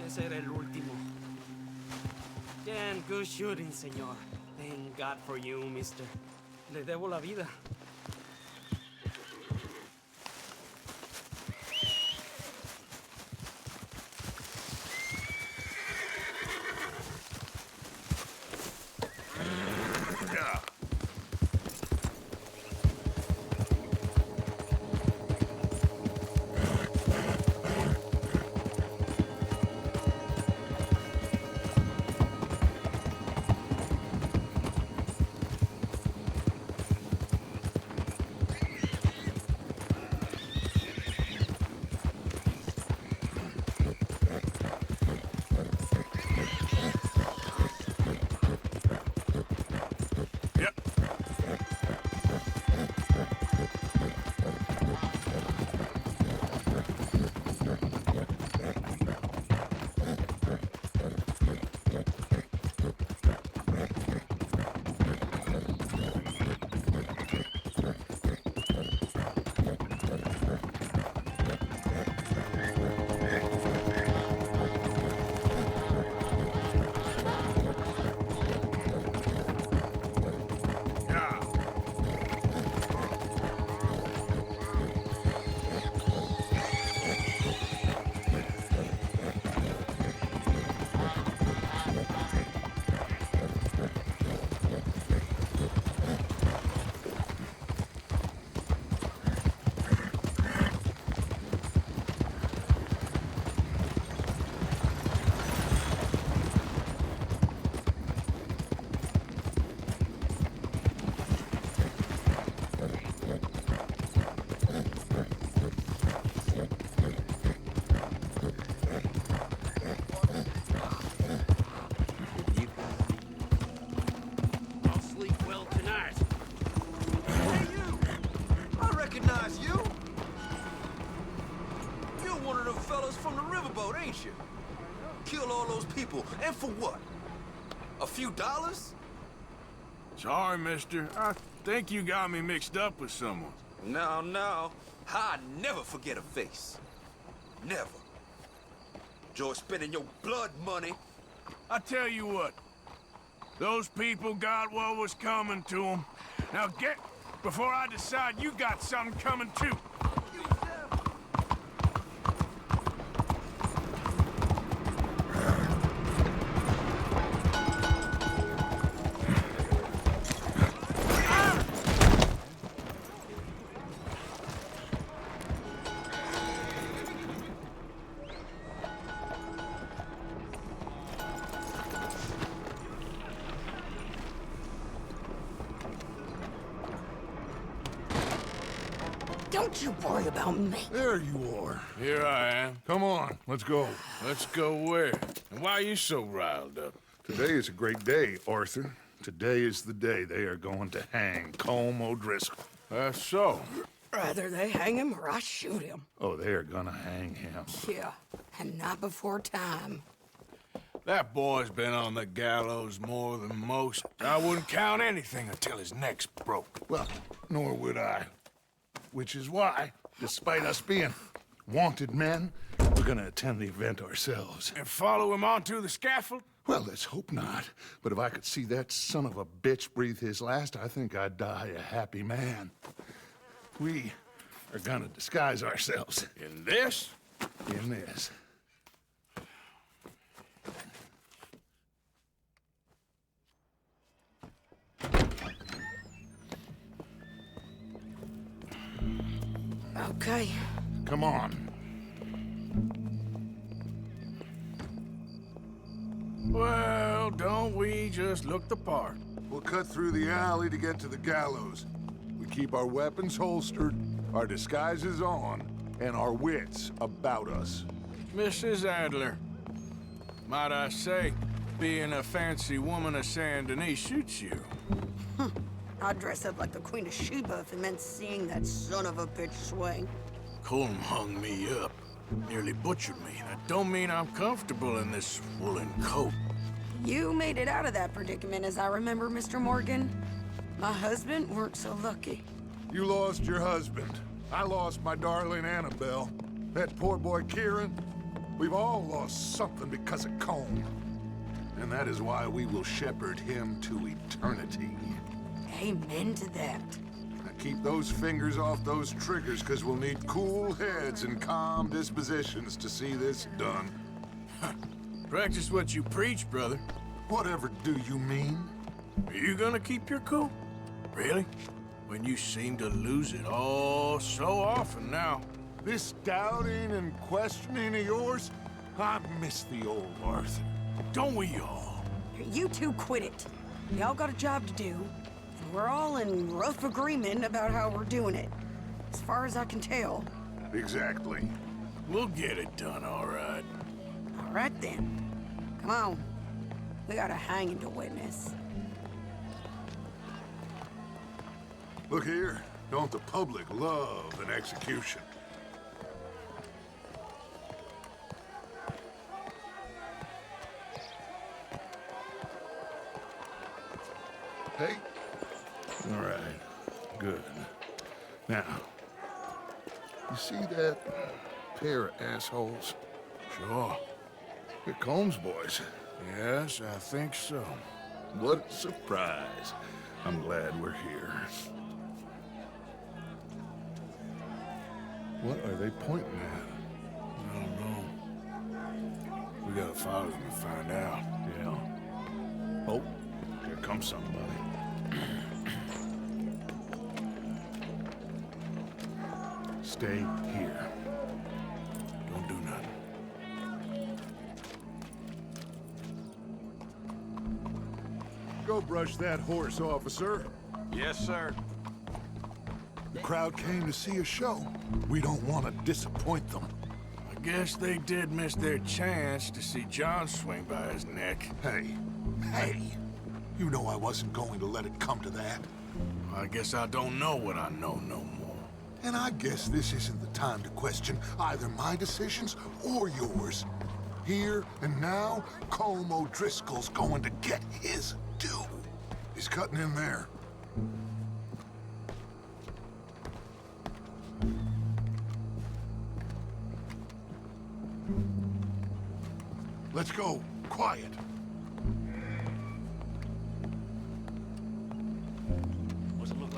Ese era el último. Damn good shooting, señor. Thank God for you, mister. Le debo la vida. Kill all those people, and for what? A few dollars? Sorry, mister. I think you got me mixed up with someone. No. I never forget a face. Never. Enjoy spending your blood money. I tell you what. Those people got what was coming to them. Now get before I decide you got something coming too. Don't you worry about me. There you are. Here I am. Come on, let's go. Let's go where? And why are you so riled up? Today is a great day, Arthur. Today is the day they are going to hang Colm O'Driscoll. That's so. Rather they hang him or I shoot him. Oh, they are gonna hang him. Yeah, and not before time. That boy's been on the gallows more than most. I wouldn't count anything until his neck's broke. Well, nor would I. Which is why, despite us being wanted men, we're gonna attend the event ourselves. And follow him onto the scaffold? Well, let's hope not. But if I could see that son of a bitch breathe his last, I think I'd die a happy man. We are gonna disguise ourselves. In this? In this. Okay. Come on. Well, don't we just look the part? We'll cut through the alley to get to the gallows. We keep our weapons holstered, our disguises on, and our wits about us. Mrs. Adler, might I say, being a fancy woman of Saint Denis shoots you. I'd dress up like the Queen of Sheba if it meant seeing that son of a bitch swing. Colm hung me up, nearly butchered me. That don't mean I'm comfortable in this woolen coat. You made it out of that predicament, as I remember, Mr. Morgan. My husband weren't so lucky. You lost your husband. I lost my darling Annabelle. That poor boy Kieran. We've all lost something because of Colm. And that is why we will shepherd him to eternity. Amen to that. Now keep those fingers off those triggers, because we'll need cool heads and calm dispositions to see this done. Practice what you preach, brother. Whatever do you mean? Are you gonna keep your cool? Really? When you seem to lose it all so often now. This doubting and questioning of yours, I miss the old Arthur. Don't we all? You two quit it. Y'all got a job to do, and we're all in rough agreement about how we're doing it. As far as I can tell. Exactly. We'll get it done, all right. All right, then. Come on. We got a hanging to witness. Look here. Don't the public love an execution? Hey? All right. Good. Now, you see that pair of assholes? Sure. They're Colm's boys. Yes, I think so. What a surprise. I'm glad we're here. What are they pointing at? I don't know. We gotta follow them and find out. Yeah. Oh, here comes somebody. Stay here. Don't do nothing. Go brush that horse, officer. Yes, sir. The crowd came to see a show. We don't want to disappoint them. I guess they did miss their chance to see John swing by his neck. Hey, you know I wasn't going to let it come to that. I guess I don't know what I know no more. And I guess this isn't the time to question either my decisions or yours. Here and now, Colm O'Driscoll's going to get his due. He's cutting in there. Let's go. Quiet. What's it look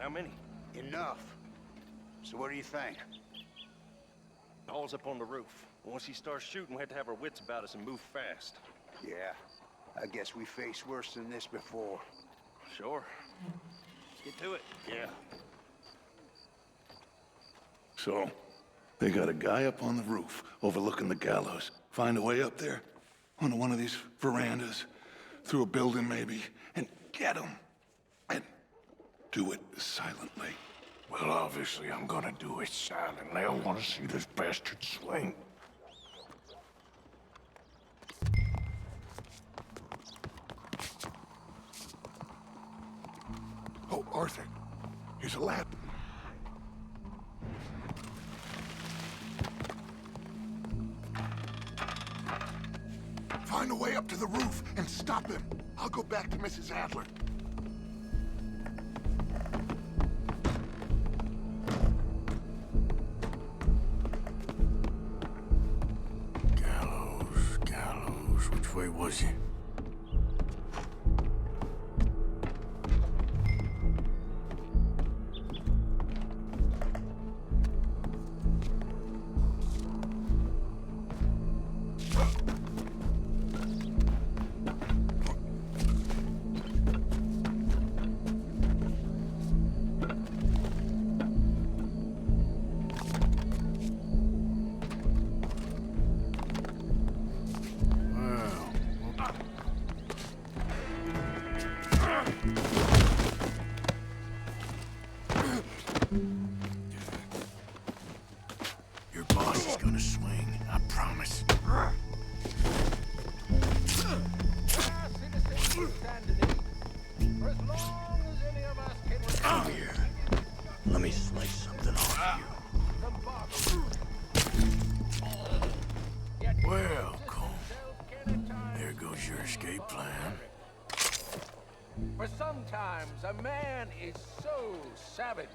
How many? Enough. So what do you think? Paul's up on the roof. Once he starts shooting, we have to have our wits about us and move fast. Yeah, I guess we faced worse than this before. Sure. Let's get to it. Yeah. So, they got a guy up on the roof overlooking the gallows. Find a way up there, onto one of these verandas, through a building maybe, and get him. And do it silently. Well, obviously I'm gonna do it silently. I want to see this bastard swing. Oh, Arthur, here's a ladder. Find a way up to the roof and stop him. I'll go back to Mrs. Adler. Gallows, which way was he? Your boss is gonna swing, I promise. Come here. Let me slice something off you. Well, Cole. There goes your escape plan. For sometimes a man is so savage,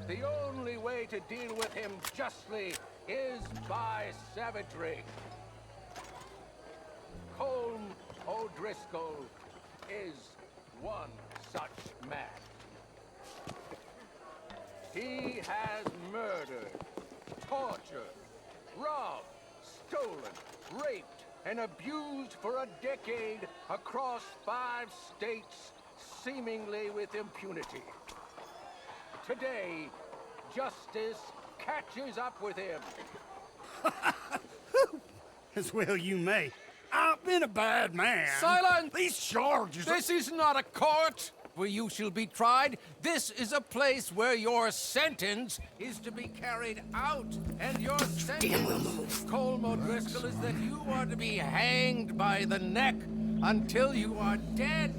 the only way to deal with him justly is by savagery. Colm O'Driscoll is one such man. He has murdered, tortured, robbed, stolen, raped, and abused for a decade across 5 states, seemingly with impunity. Today, justice catches up with him. As well you may. I've been a bad man. Silence! These charges This is not a court where you shall be tried. This is a place where your sentence is to be carried out. And your sentence, Colm O'Driscoll, is that you are to be hanged by the neck until you are dead.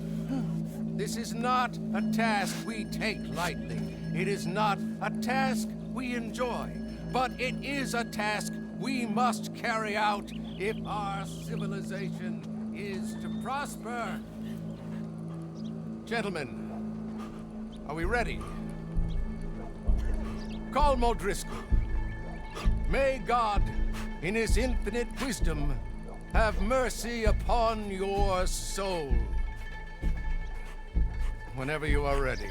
This is not a task we take lightly. It is not a task we enjoy. But it is a task we must carry out if our civilization is to prosper. Gentlemen, are we ready? Colm O'Driscoll, may God, in his infinite wisdom, have mercy upon your soul. Whenever you are ready.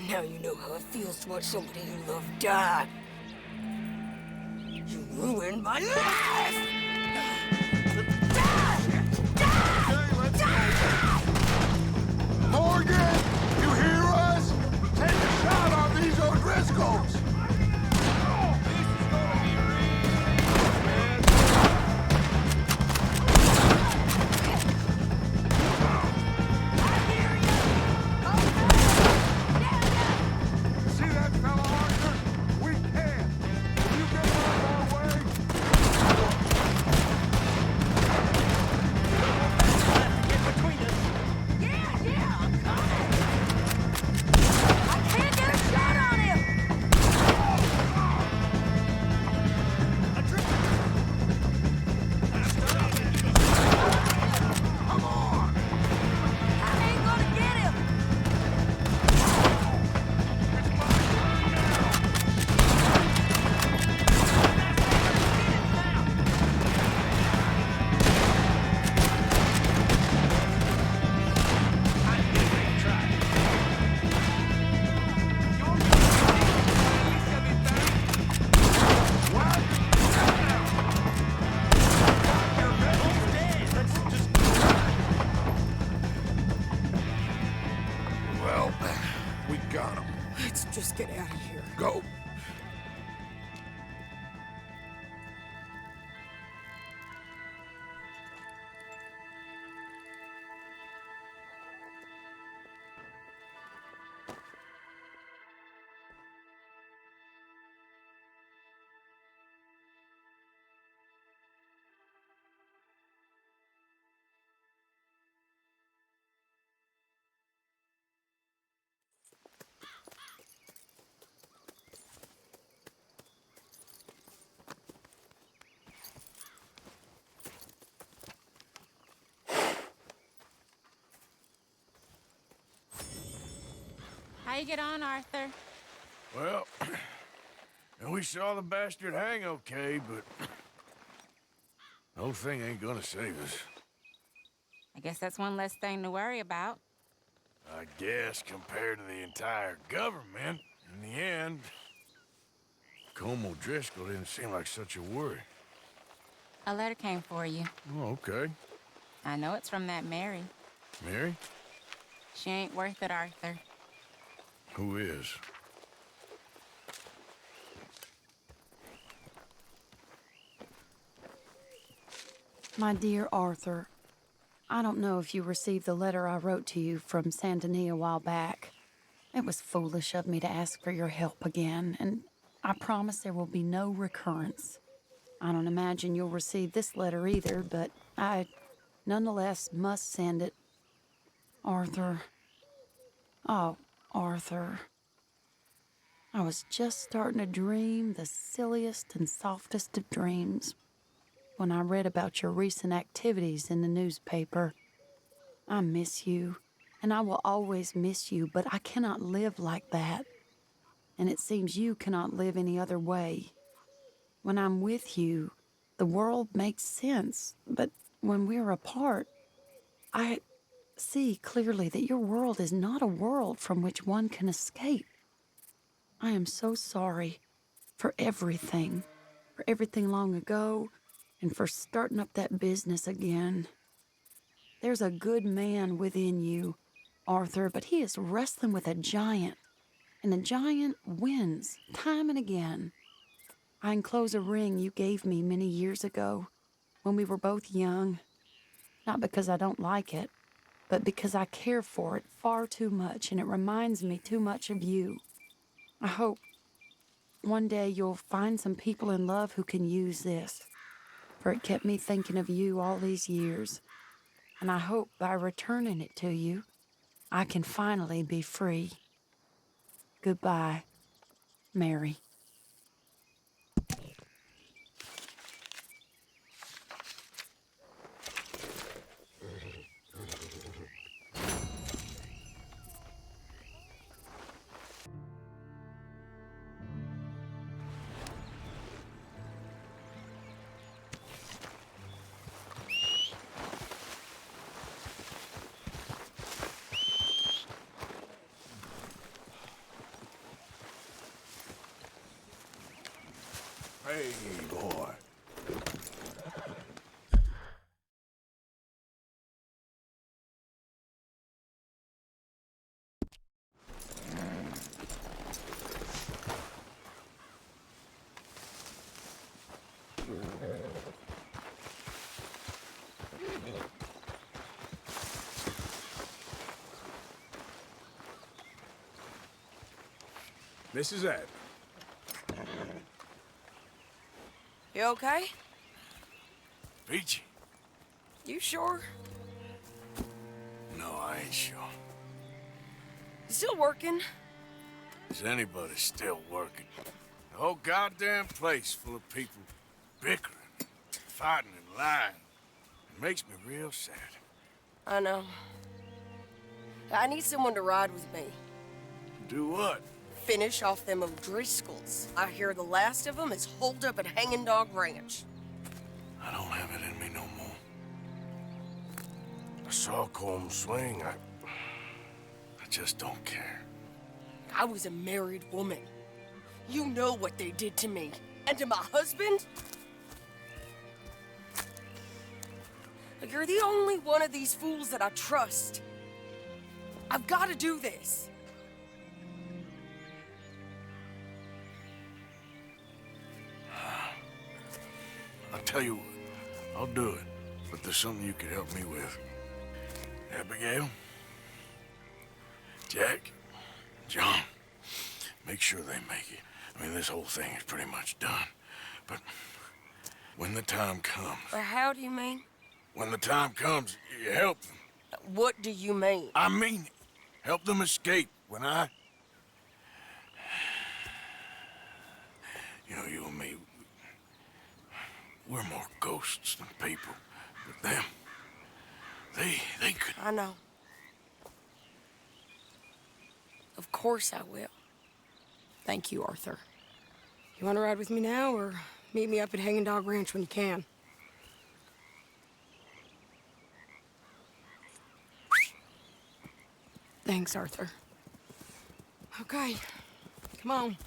Now you know how it feels to watch somebody you love die. You ruined my life! Morgan! You hear us? Take a shot on these O'Driscolls! got him. Let's just get out of here. Go. How you get on, Arthur? Well, and we saw the bastard hang okay, but the whole thing ain't gonna save us. I guess that's one less thing to worry about. I guess compared to the entire government, in the end, Colm O'Driscoll didn't seem like such a worry. A letter came for you. Oh, okay. I know it's from that Mary. Mary? She ain't worth it, Arthur. Who is? My dear Arthur, I don't know if you received the letter I wrote to you from Saint Denis a while back. It was foolish of me to ask for your help again, and I promise there will be no recurrence. I don't imagine you'll receive this letter either, but I nonetheless must send it. Arthur. Oh, Arthur. I was just starting to dream the silliest and softest of dreams when I read about your recent activities in the newspaper. I miss you, and I will always miss you, but I cannot live like that. And it seems you cannot live any other way. When I'm with you, the world makes sense, but when we're apart, I see clearly that your world is not a world from which one can escape. I am so sorry for everything long ago, and for starting up that business again. There's a good man within you, Arthur, but he is wrestling with a giant, and the giant wins time and again. I enclose a ring you gave me many years ago when we were both young, not because I don't like it, but because I care for it far too much, and it reminds me too much of you. I hope one day you'll find some people in love who can use this, for it kept me thinking of you all these years, and I hope by returning it to you, I can finally be free. Goodbye, Mary. Hey, boy. Mrs. Ed. You okay? Peachy? You sure? No, I ain't sure. You still working? Is anybody still working? The whole goddamn place full of people bickering, fighting and lying. It makes me real sad. I know. I need someone to ride with me. Do what? Finish off them O'Driscolls. I hear the last of them is holed up at Hanging Dog Ranch. I don't have it in me no more. I saw Colm swing. I just don't care. I was a married woman. You know what they did to me. And to my husband? You're the only one of these fools that I trust. I've got to do this. I'll tell you what, I'll do it. But there's something you could help me with. Abigail, Jack, John, make sure they make it. I mean, this whole thing is pretty much done. But when the time comes... How do you mean? When the time comes, you help them. What do you mean? I mean it. Help them escape. When I... You know, you and me, we're more ghosts than people. But them, they could... I know. Of course I will. Thank you, Arthur. You want to ride with me now, or meet me up at Hanging Dog Ranch when you can? Thanks, Arthur. Okay, come on.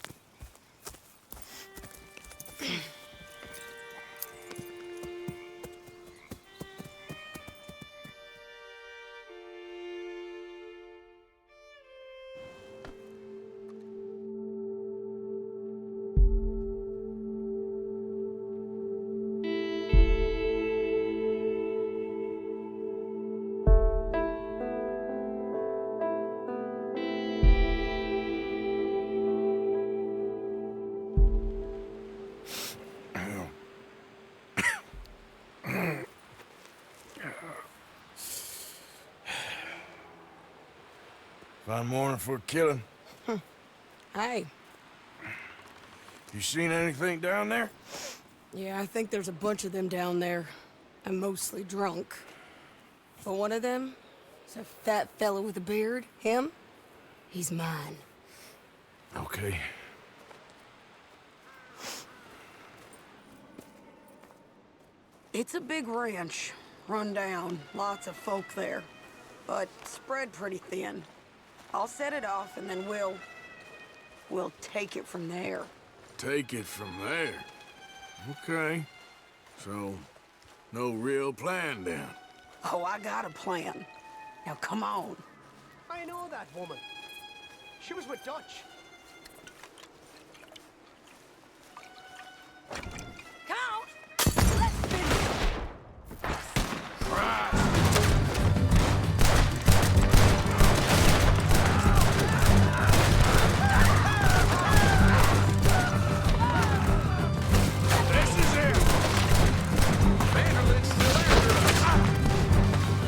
Fine morning for a killing. Hey. You seen anything down there? Yeah, I think there's a bunch of them down there. I'm mostly drunk. But one of them is a fat fella with a beard. Him? He's mine. Okay. It's a big ranch, run down, lots of folk there, but spread pretty thin. I'll set it off and then we'll take it from there. Take it from there? Okay. So, no real plan then? Oh, I got a plan. Now come on. I know that woman. She was with Dutch. Count!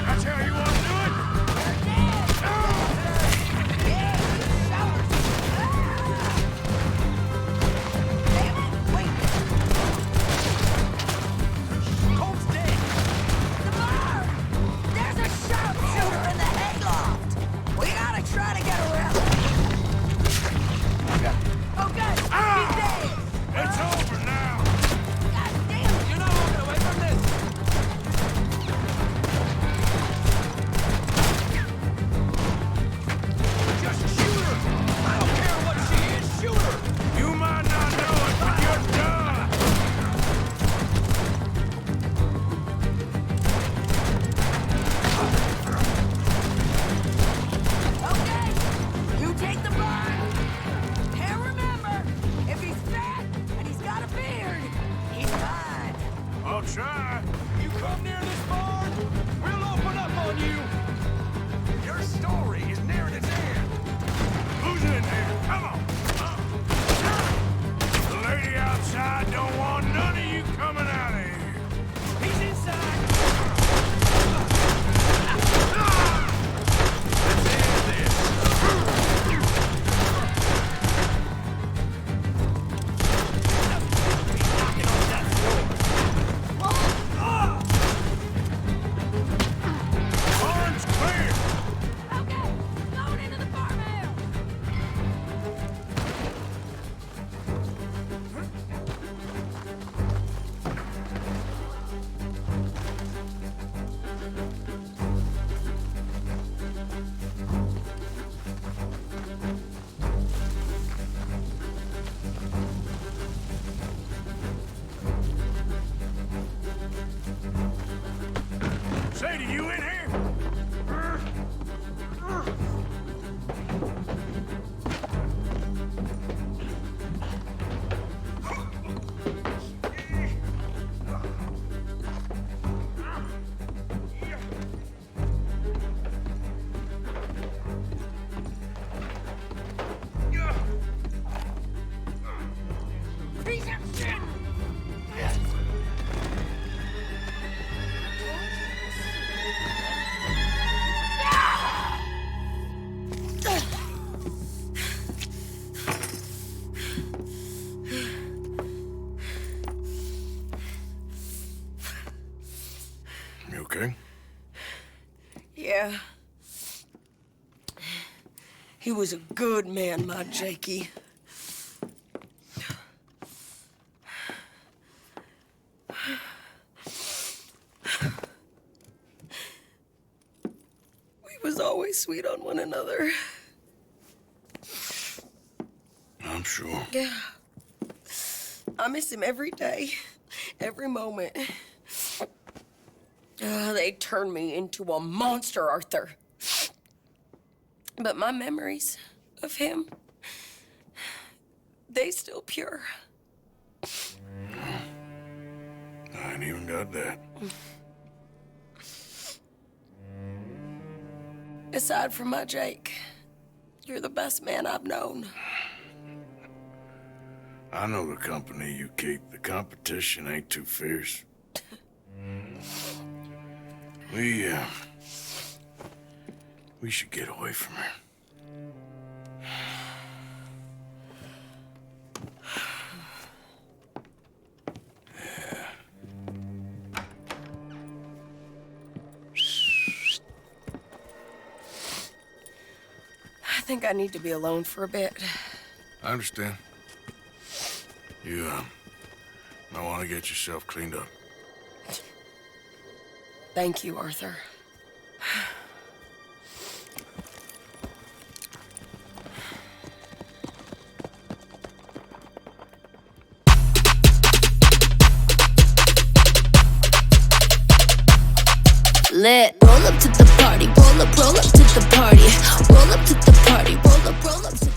That's how you want to do it? He was a good man, my Jakey. We was always sweet on one another. I'm sure. Yeah. I miss him every day, every moment. They turned me into a monster, Arthur. But my memories of him, they still pure. I ain't even got that. Aside from my Jake, you're the best man I've known. I know the company you keep. The competition ain't too fierce. We should get away from her. I think I need to be alone for a bit. I understand. You, might want to get yourself cleaned up. Thank you, Arthur. Lit. Roll up to the party, roll up to the party, roll up to the party, roll up to